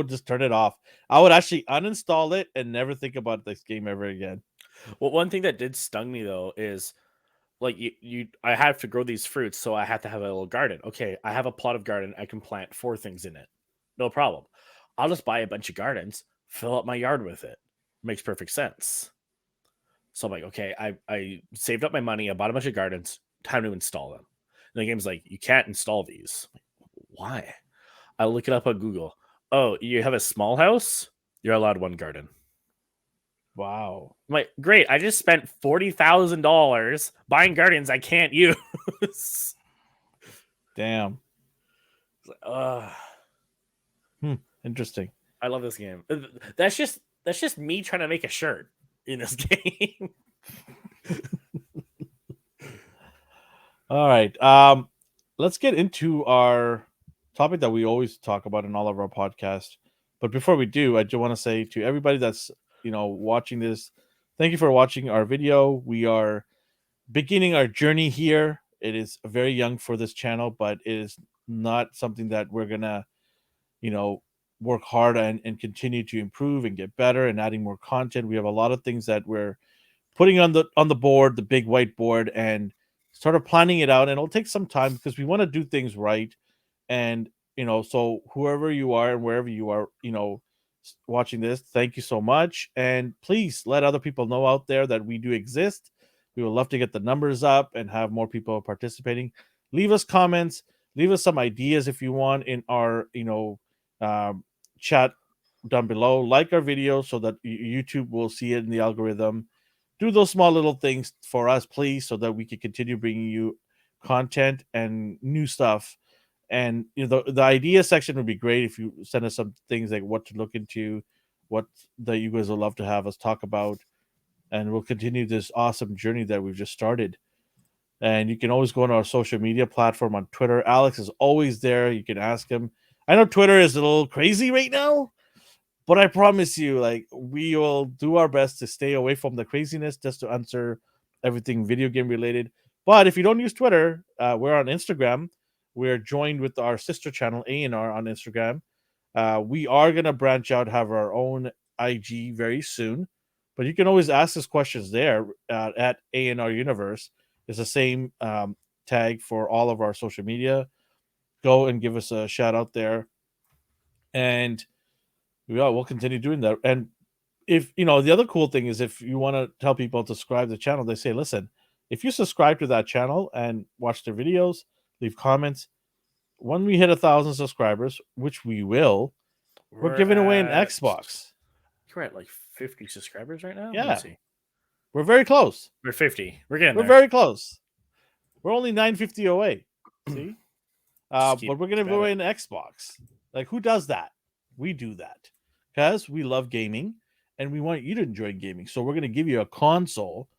just turn it off. I would actually uninstall it and never think about this game ever again. Well, one thing that did stung me though is like I have to grow these fruits, so I have to have a little garden. Okay, I have a plot of garden. I can plant 4 things in it. No problem. I'll just buy a bunch of gardens, fill up my yard with it. Makes perfect sense. So I'm like, okay, I saved up my money. I bought a bunch of gardens. Time to install them. And the game's like, you can't install these. Why? I look it up on Google. Oh, you have a small house? You're allowed 1 garden. Wow. I'm like, great. I just spent $40,000 buying gardens I can't use. Damn. It's like, interesting. I love this game. That's just me trying to make a shirt in this game. All right. Let's get into our topic that we always talk about in all of our podcasts. But before we do, I just want to say to everybody that's watching this, thank you for watching our video. We are beginning our journey here. It is very young for this channel, but it is not something that we're gonna, you know, work hard and continue to improve and get better and adding more content. We have a lot of things that we're putting on the board, the big whiteboard, and sort of planning it out. And it'll take some time because we want to do things right. And so whoever you are and wherever you are, watching this, thank you so much. And please let other people know out there that we do exist. We would love to get the numbers up and have more people participating. Leave us comments. Leave us some ideas if you want in our, um, chat down below. Like our video so that YouTube will see it in the algorithm. Do those small little things for us, please, so that we can continue bringing you content and new stuff. And the idea section would be great if you send us some things like what to look into, what that you guys would love to have us talk about, and we'll continue this awesome journey that we've just started. And you can always go on our social media platform on Twitter. Alex is always there. You can ask him. I know Twitter is a little crazy right now, but I promise you, like, we will do our best to stay away from the craziness just to answer everything video game related. But if you don't use Twitter, we're on Instagram. We're joined with our sister channel ANR on Instagram. We are gonna branch out, have our own IG very soon, but you can always ask us questions there at ANR Universe. It's the same tag for all of our social media. Go and give us a shout out there, and we'll continue doing that. And if the other cool thing is if you want to tell people to subscribe to the channel, they say, listen, if you subscribe to that channel and watch their videos, leave comments, when we hit 1,000 subscribers, which we will, we're We're giving away an at Xbox. we're at like 50 subscribers right now. Let me Yeah, see. we're very close. We're 50. We're getting We're there. very close. We're only 950 away. See? Just But keep we're going to give at away it. an Xbox. Like, who does that? We do that because we love gaming and we want you to enjoy gaming. So we're going to give you a console,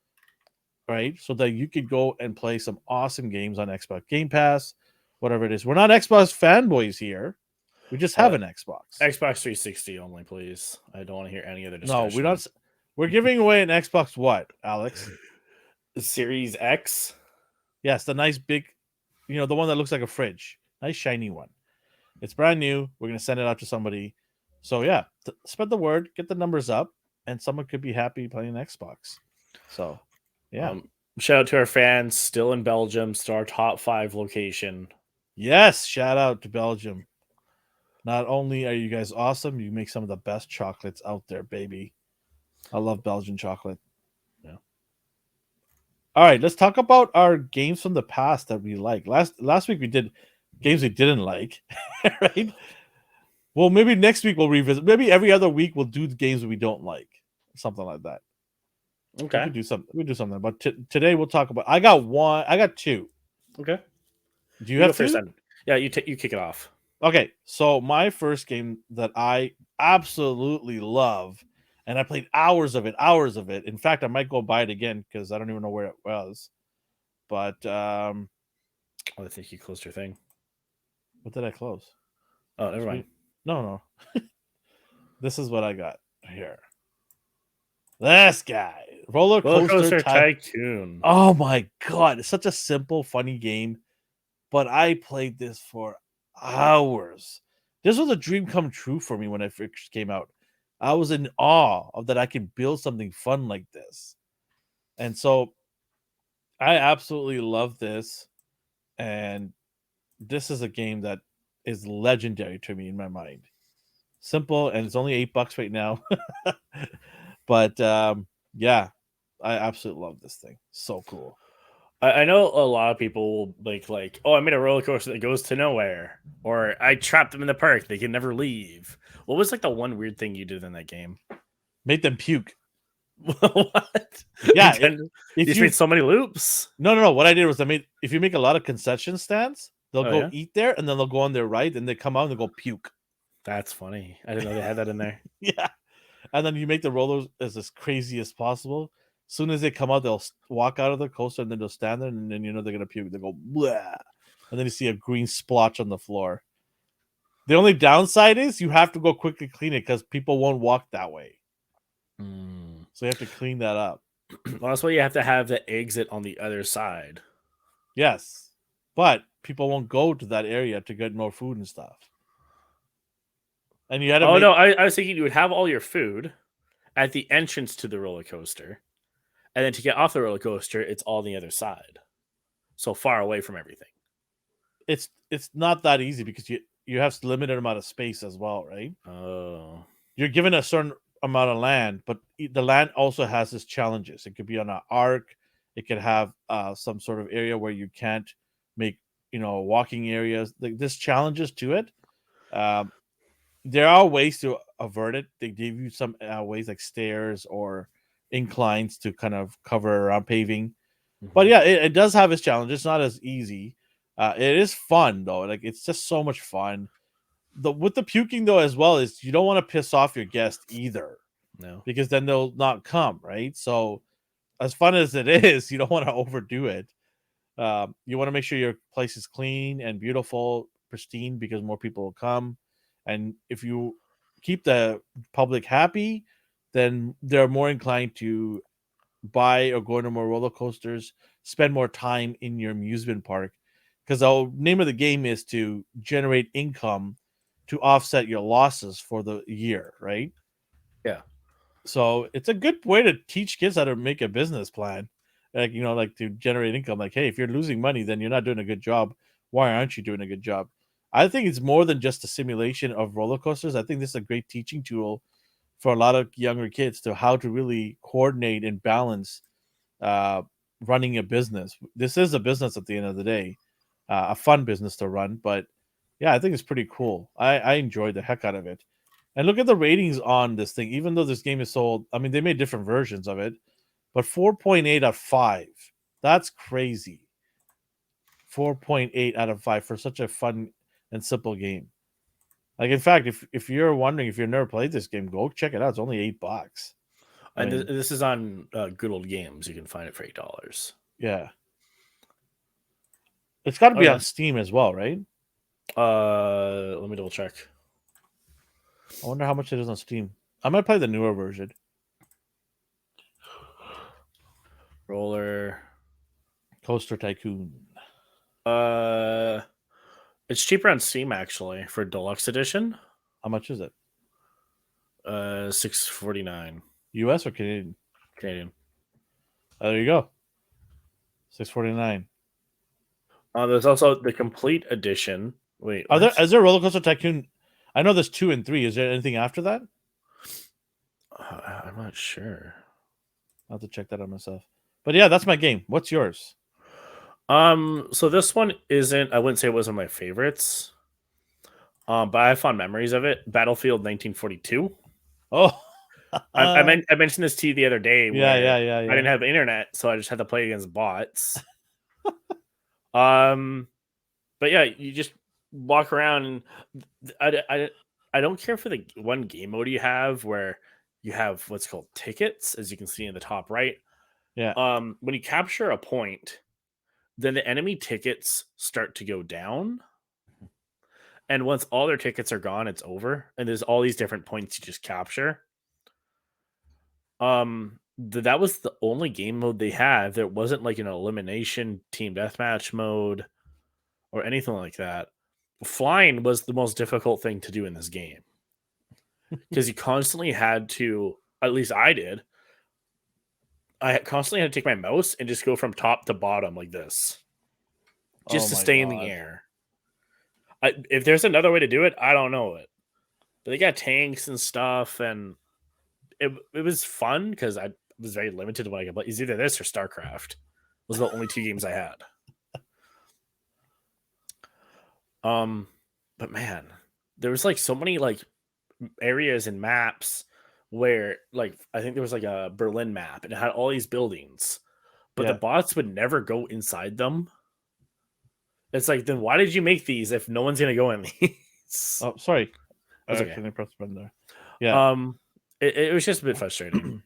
right? So that you could go and play some awesome games on Xbox Game Pass, whatever it is. We're not Xbox fanboys here. We just have Uh, an Xbox. Xbox 360 only, please. I don't want to hear any other No, we're discussion. not. We're giving away an Xbox. What, Alex? Series X. Yes, the nice big, the one that looks like a fridge. Nice shiny one. It's brand new. We're gonna send it out to somebody. So yeah, spread the word, get the numbers up, and someone could be happy playing Xbox. So yeah. Shout out to our fans still in Belgium. Still our top 5 location. Yes, shout out to Belgium. Not only are you guys awesome, you make some of the best chocolates out there, baby. I love Belgian chocolate. Yeah. All right, let's talk about our games from the past that we like. Last week we did games we didn't like, right? Well, maybe next week we'll revisit. Maybe every other week we'll do the games we don't like, something like that. Okay. We could do something. We do something. But today we'll talk about. I got one. I got two. Okay. Do you You have go first two? then. Yeah, you kick it off. Okay. So my first game that I absolutely love, and I played hours of it. Hours of it. In fact, I might go buy it again because I don't even know where it was. But Oh, I think you closed your thing. what did I close? Oh, never mind. No. This is what I got here. This guy, Roller Coaster Tycoon. Oh my god, it's such a simple, funny game, but I played this for hours. This was a dream come true for me when it first came out. I was in awe of that I can build something fun like this. And so I absolutely love this. And this is a game that is legendary to me in my mind. Simple, and it's only $8 right now. But yeah, I absolutely love this thing. So cool. I know a lot of people will like, oh, I made a roller coaster that goes to nowhere, or I trapped them in the park; they can never leave. What was like the one weird thing you did in that game? Make them puke. What? Yeah, You if just you made so many loops. no, what I did was if you make a lot of concession stands, they'll Oh go yeah, eat there and then they'll go on their right and they come out and they go puke. that's funny. I didn't know they had that in there. Yeah. And then you make the rollers as crazy as possible. soon as they come out, they'll walk out of the coaster and then they'll stand there and then they're gonna puke. They go blah, and then you see a green splotch on the floor. The only downside is you have to go quickly clean it because people won't walk that way. So you have to clean that up. Well, that's why you have to have the exit on the other side. Yes, but people won't go to that area to get more food and stuff. And you had to Oh make. no, I was thinking you would have all your food at the entrance to the roller coaster, and then to get off the roller coaster, it's all on the other side, so far away from everything. It's not that easy because you have limited amount of space as well, right? Oh, You're given a certain amount of land, but the land also has its challenges. It could be on an arc. It could have some sort of area where you can't make walking areas. Like there's challenges to it. Um, there are ways to avert it. They give you some ways like stairs or inclines to kind of cover around paving. But yeah, it does have its challenges. It's not as easy. It is fun though. Like it's just so much fun. With the puking though as well is you don't want to piss off your guest either no. because then they'll not come, right? So as fun as it is, you don't want to overdo it. You want to make sure your place is clean and beautiful, pristine, because more people will come. And if you keep the public happy, then they're more inclined to buy or go into more roller coasters, spend more time in your amusement park. Because the name of the game is to generate income to offset your losses for the year, right? Yeah. So it's a good way to teach kids how to make a business plan. Like to generate income. Like, hey, if you're losing money, then you're not doing a good job. Why aren't you doing a good job? I think it's more than just a simulation of roller coasters. I think this is a great teaching tool for a lot of younger kids to how to really coordinate and balance uh, running a business. This is a business at the end of the day, a fun business to run. But yeah, I think it's pretty cool. I enjoyed the heck out of it. And look at the ratings on this thing. Even though this game is sold, I mean, they made different versions of it, but 4.8 out of 5. That's crazy. 4.8 out of 5 for such a fun and simple game. Like, in fact, if you're wondering if you've never played this game, go check it out. It's only $8. I And mean, this is on Good Old Games. You can find it for $8. yeah. It's got to Oh be yeah. on Steam as well, right? Let me double check. I wonder how much it is on Steam. I might play the newer version. Roller. Coaster Tycoon. It's cheaper on Steam actually for deluxe edition. How much is it? $6.49 US or Canadian? Canadian. There you go. $6.49. There's also the complete edition. Wait, Is there Roller Coaster Tycoon? I know there's 2 and 3. Is there anything after that? I'm not sure. I'll have to check that out myself. But yeah, that's my game. What's yours? So this one isn't. I wouldn't say it was one of my favorites. But I have fond memories of it. Battlefield 1942. Oh, I mentioned this to you the other day. yeah. I didn't have internet, so I just had to play against bots. But yeah, you just walk around, and I don't care for the one game mode you have where you have what's called tickets, as you can see in the top right. Yeah. When you capture a point, then the enemy tickets start to go down. And once all their tickets are gone, it's over. And there's all these different points you just capture. That was the only game mode they had. There wasn't like an elimination team deathmatch mode or anything like that. Flying was the most difficult thing to do in this game because you constantly had to, at least I did, I constantly had to take my mouse and just go from top to bottom like this just to stay in the air. If there's another way to do it, I don't know it. But they got tanks and stuff, and it was fun because I was very limited to what I could play. It's either this or StarCraft. Those were the only 2 games I had. But man, there was like so many like areas and maps where like I think there was like a Berlin map and it had all these buildings, but the bots would never go inside them. It's like, then why did you make these if no one's gonna go in these? Oh, sorry. That's okay. I pressed the button there. Yeah. It was just a bit frustrating.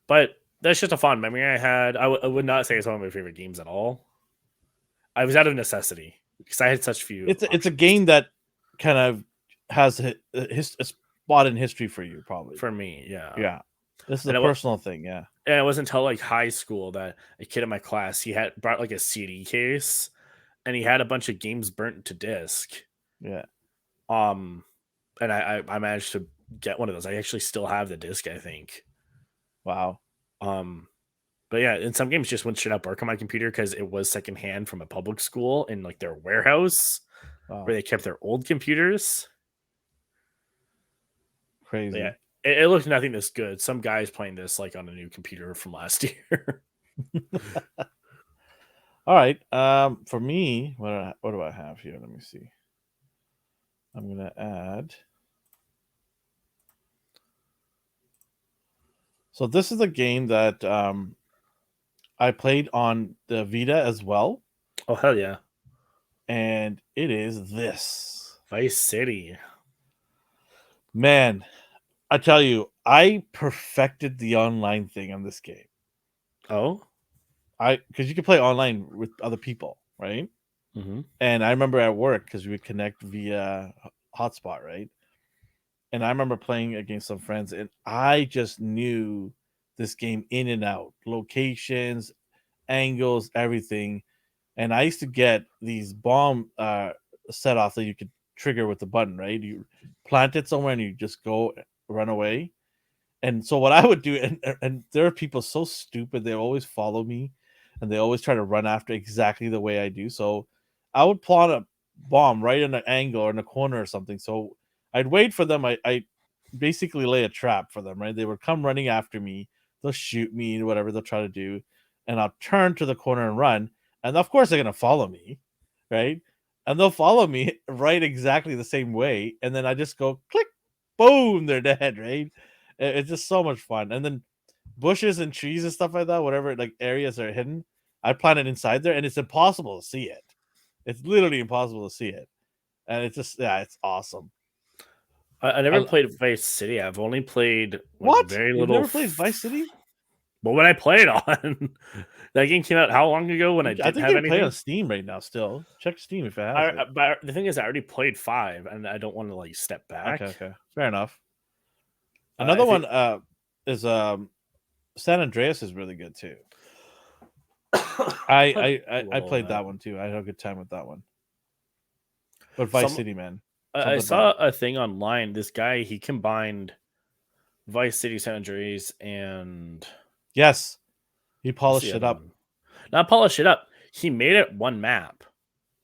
But that's just a fond memory I had. I would not say it's one of my favorite games at all. I was out of necessity because I had such few It's a options game that kind of has a spot in history for you, probably. for me. Yeah, Yeah, this is a and personal thing. Yeah, it wasn't until like high school that a kid in my class he had brought like a CD case and he had a bunch of games burnt to disc. yeah. Um, and I managed to get one of those. I actually still have the disc, I think. Wow. Um, but yeah, and some games just wouldn't shut up work on my computer because it was secondhand from a public school in like their warehouse where Wow. they kept their old computers. But yeah, Crazy. it looked nothing this good. Some guys playing this like on a new computer from last year. All right. For me, what do I have here? Let me see. I'm gonna add. So this is a game that I played on the Vita as well, Oh hell yeah, and it is this. Vice City. Man, I tell you, I perfected the online thing on this game. Oh, Because you can play online with other people, right? mm-hmm. And I remember at work because we would connect via hotspot, right? And I remember playing against some friends, and I just knew this game in and out, locations, angles, everything. And I used to get these bomb set off that you could trigger with the button, right? You plant it somewhere and you just go run away. And so what I would do, and there are people so stupid, they always follow me and they always try to run after exactly the way I do. So I would plot a bomb right in an angle or in a corner or something. So I'd wait for them. I basically lay a trap for them, right? They would come running after me, they'll shoot me, whatever they'll try to do, and I'll turn to the corner and run. And of course they're gonna follow me, right? And they'll follow me right exactly the same way. And then I just go click, boom, they're dead, right? It's just so much fun. And then bushes and trees and stuff like that, whatever like areas are hidden, I plant it inside there, and it's impossible to see it. It's literally impossible to see it, and it's just it's awesome. I never I, played Vice City. I've only played like what? very You've little. never played Vice City? But when I played on that game came out how long ago when I I didn't think have you can play on anything? Steam right now. Still, check Steam if it has it. But the thing is, I already played 5, and I don't want to like step Okay, back. okay, fair enough. Another If it, one is San Andreas is really good too. played I little of played that one too. I had a good time with that one. But Vice Some City, man, I something about saw it. a thing online. This guy he combined Vice City, San Andreas, and Yes, he what's the polished it other up. one? Not polish it up. He made it one map.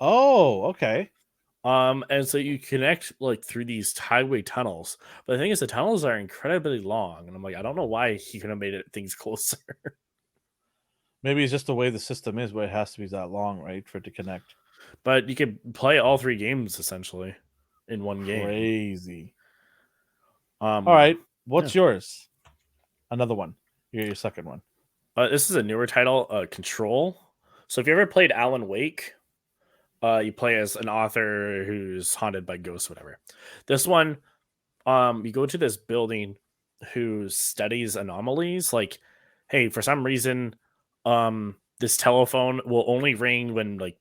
Oh, okay. And so you connect like through these highway tunnels. But the thing is, the tunnels are incredibly long, and I'm like, I don't know why he could have made it things closer. Maybe it's just the way the system is, where it has to be that long, right, for it to connect. But you could play all 3 games essentially in one game. Crazy. All Um, right, what's yeah. yours? Another one. Your second one. This is a newer title, Control. So if you ever played Alan Wake, you play as an author who's haunted by ghosts, whatever. This one, you go to this building who studies anomalies. Like, hey, for some reason, this telephone will only ring when like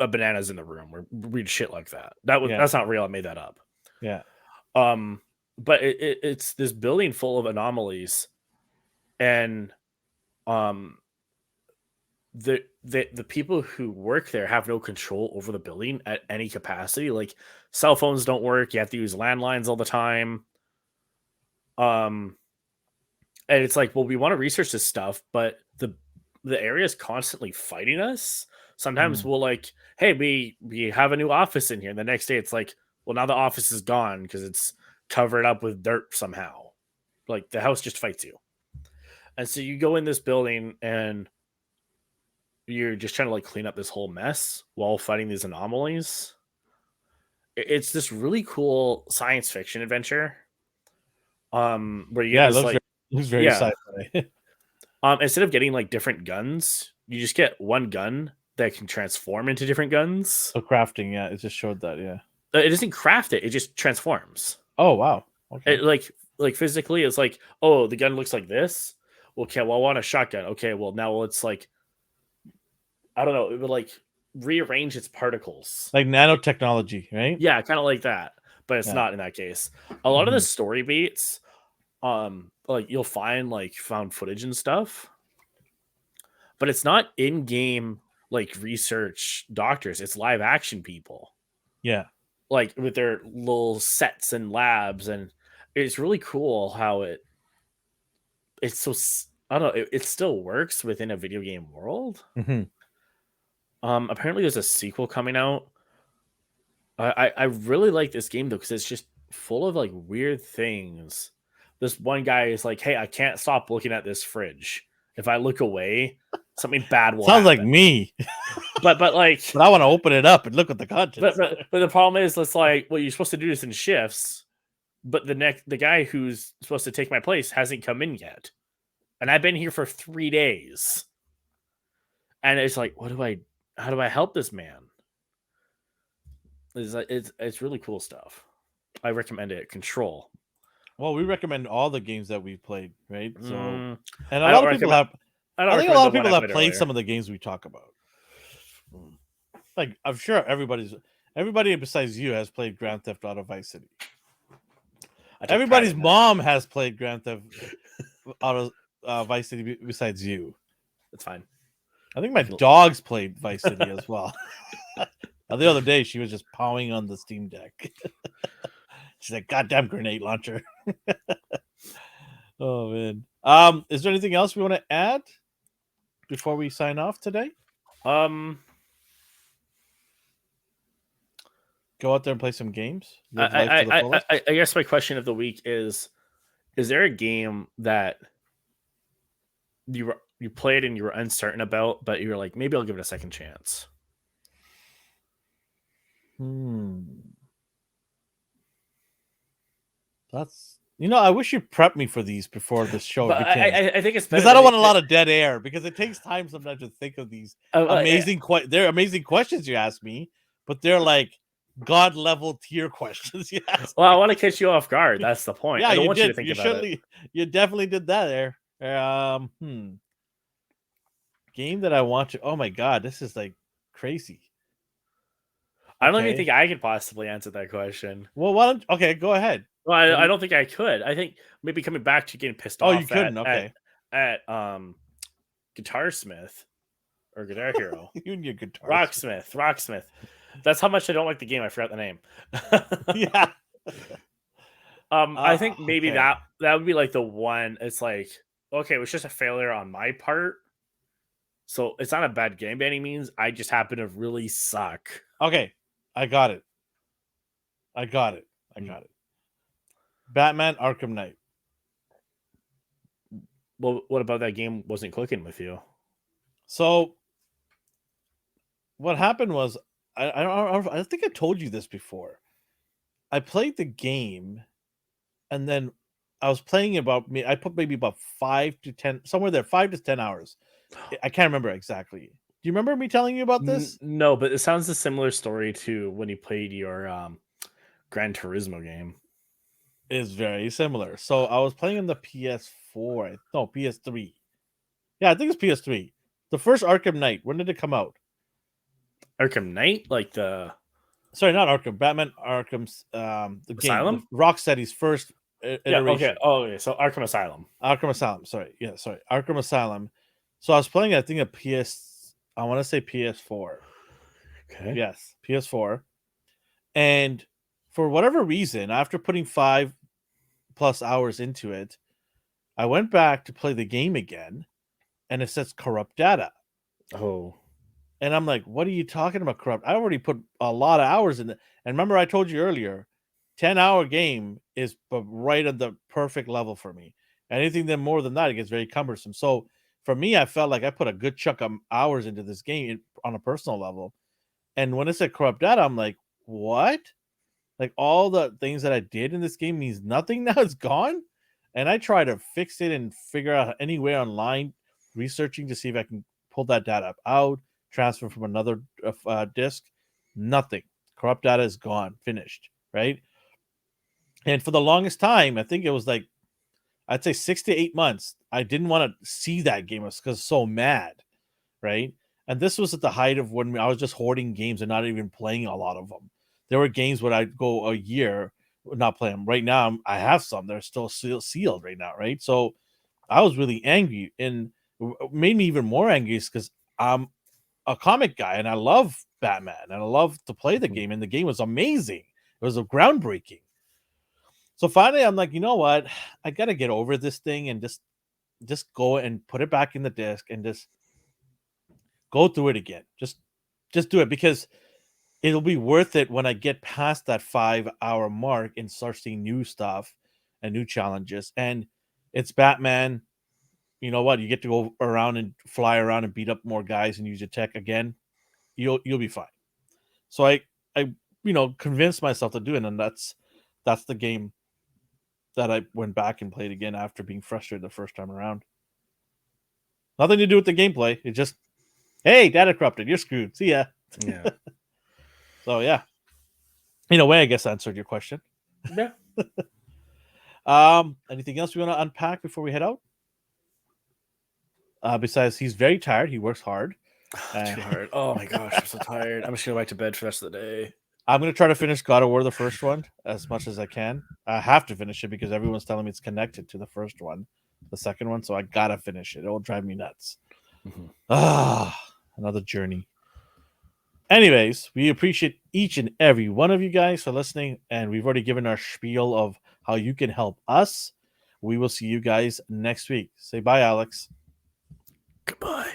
a banana's in the room or weird shit like that. Yeah, That's not real. I made that up. yeah, Um, but it's this building full of anomalies, and um, the people who work there have no control over the building at any capacity. Like cell phones don't work. You have to use landlines all the time. Um, and it's like, well, we want to research this stuff, but the area is constantly fighting us. Sometimes mm, we'll like, hey, we have a new office in here. And the next day, it's like, well, now the office is gone because it's covered up with dirt somehow. Like the house just fights you. And so you go in this building and you're just trying to like clean up this whole mess while fighting these anomalies. It's this really cool science fiction adventure. Where you get yeah. this like, It looks very yeah. sci-fi. Instead of getting like different guns, you just get one gun that can transform into different guns. So crafting, yeah, it just showed that, yeah. It doesn't craft it; it just transforms. Oh wow, okay. It like physically, it's like, oh, the gun looks like this. Okay, well, I want a shotgun. Okay, well, now it's like, I don't know, it would like rearrange its particles. Like nanotechnology, right? Yeah, kind of like that, but it's Yeah. not in that case. A lot of the Mhm. story beats, like you'll find like found footage and stuff, but it's not in-game like research doctors. It's live action people, Yeah. like with their little sets and labs, and it's really cool how it's so I don't know. It still works within a video game world. Hmm. Apparently there's a sequel coming out. I really like this game though because it's just full of like weird things. This one guy is like, "Hey, I can't stop looking at this fridge. If I look away, something bad will Sounds like happen." me, But like, but I want to open it up and look at the contents. but the problem is, it's like, well, you're supposed to do this in shifts, but the guy who's supposed to take my place hasn't come in yet, and I've been here for 3 days, and it's like, how do I help this man? It's like it's really cool stuff. I recommend it. Control. Well, we recommend all the games that we've played, right? So, Mm, and a I lot don't of people recommend. have. I don't I think a recommend lot the of one people I have played played earlier. some of the games we talk about. Like, I'm sure everybody besides you has played Grand Theft Auto Vice City. I take pride Everybody's in that. mom has played Grand Theft Auto Vice City besides you. It's fine. I think my dog's played Vice City as well. The other day, she was just pawing on the Steam Deck. She's like, "Goddamn grenade launcher!" Oh man. Is there anything else we want to add before we sign off today? Um, Go out there and play some games. Live life to the fullest. I guess my question of the week is there a game that you played and you were uncertain about, but you were like, maybe I'll give it a second chance? That's I wish you prepped me for these before this show But begins. I think it's Because better I don't than want a lot of dead air. Because it takes time sometimes to think of these amazing they're amazing questions you ask me, but they're like god level tier questions. Yes. Well, I want to catch you off guard. That's the point. Yeah, I don't you want you to did. think You about it. surely you definitely did that there. Game that I want to. Oh my god, this is like crazy. I don't even Okay. think I could possibly answer that question. Well, why don't okay, go ahead. Well, I don't think I could. I think maybe coming back to getting pissed Oh, you off couldn't. Okay. at Guitar Smith or Guitar Hero. You and your guitar. Rocksmith. That's how much I don't like the game. I forgot the name. Yeah. I think maybe okay. that would be like the one. It's like, okay, it was just a failure on my part. So it's not a bad game by any means. I just happen to really suck. Okay. I got it. Batman Arkham Knight. Well, what about that game wasn't clicking with you? So what happened was I think I told you this before. I played the game and then I was playing I put maybe about 5 to 10 somewhere there 5 to 10 hours. I can't remember exactly. Do you remember me telling you about this? No, but it sounds a similar story to when you played your Gran Turismo game. It is very similar. So I was playing on the PS4. No, PS3. Yeah, I think it's PS3. The first Arkham Knight. When did it come out? Arkham Knight, like the Sorry, not Arkham. Batman Arkham's the Asylum? game. Rocksteady's first iteration. Yeah, okay. Oh, okay. So Arkham Asylum. Arkham Asylum. Sorry. Yeah, sorry. Arkham Asylum. So I was playing, I think, I want to say PS4. Okay. Yes, PS4. And for whatever reason, after putting 5+ hours into it, I went back to play the game again, and it says corrupt data. Oh. And I'm like, what are you talking about, corrupt? I already put a lot of hours in it. And remember, I told you earlier, 10-hour game is right at the perfect level for me. Anything then more than that, it gets very cumbersome. So for me, I felt like I put a good chunk of hours into this game on a personal level. And when it said corrupt data, I'm like, what? Like all the things that I did in this game means nothing now. It's gone. And I try to fix it and figure out any way online, researching to see if I can pull that data out, transfer from another disk. Nothing. Corrupt data is gone, finished, right? And for the longest time, I think it was like I'd say 6 to 8 months, I didn't want to see that game because I was so mad, right? And this was at the height of when I was just hoarding games and not even playing a lot of them. There were games where I'd go a year not playing them. Right now, I have some that are still sealed right now, right? So I was really angry, and what made me even more angry is because I'm a comic guy and I love Batman and I love to play the game, and the game was amazing. It was a groundbreaking. So finally, I'm like, you know what? I gotta get over this thing and just go and put it back in the disc and just go through it again. Just do it because it'll be worth it when I get past that 5 hour mark and start seeing new stuff and new challenges. And it's Batman. You know what? You get to go around and fly around and beat up more guys and use your tech again. You'll be fine. So I convinced myself to do it, and that's the game that I went back and played again after being frustrated the first time around. Nothing to do with the gameplay. It just, hey, data corrupted. You're screwed. See ya. Yeah. So yeah. In a way, I guess I answered your question. Yeah. Anything else we want to unpack before we head out? Besides, he's very tired. He works hard. Too hard. Oh my gosh, I'm so tired. I'm just gonna go back to bed for the rest of the day. I'm going to try to finish God of War, the first one, as much as I can. I have to finish it because everyone's telling me it's connected to the first one, the second one, so I got to finish it. It will drive me nuts. Another journey. Anyways, we appreciate each and every one of you guys for listening, and we've already given our spiel of how you can help us. We will see you guys next week. Say bye, Alex. Goodbye.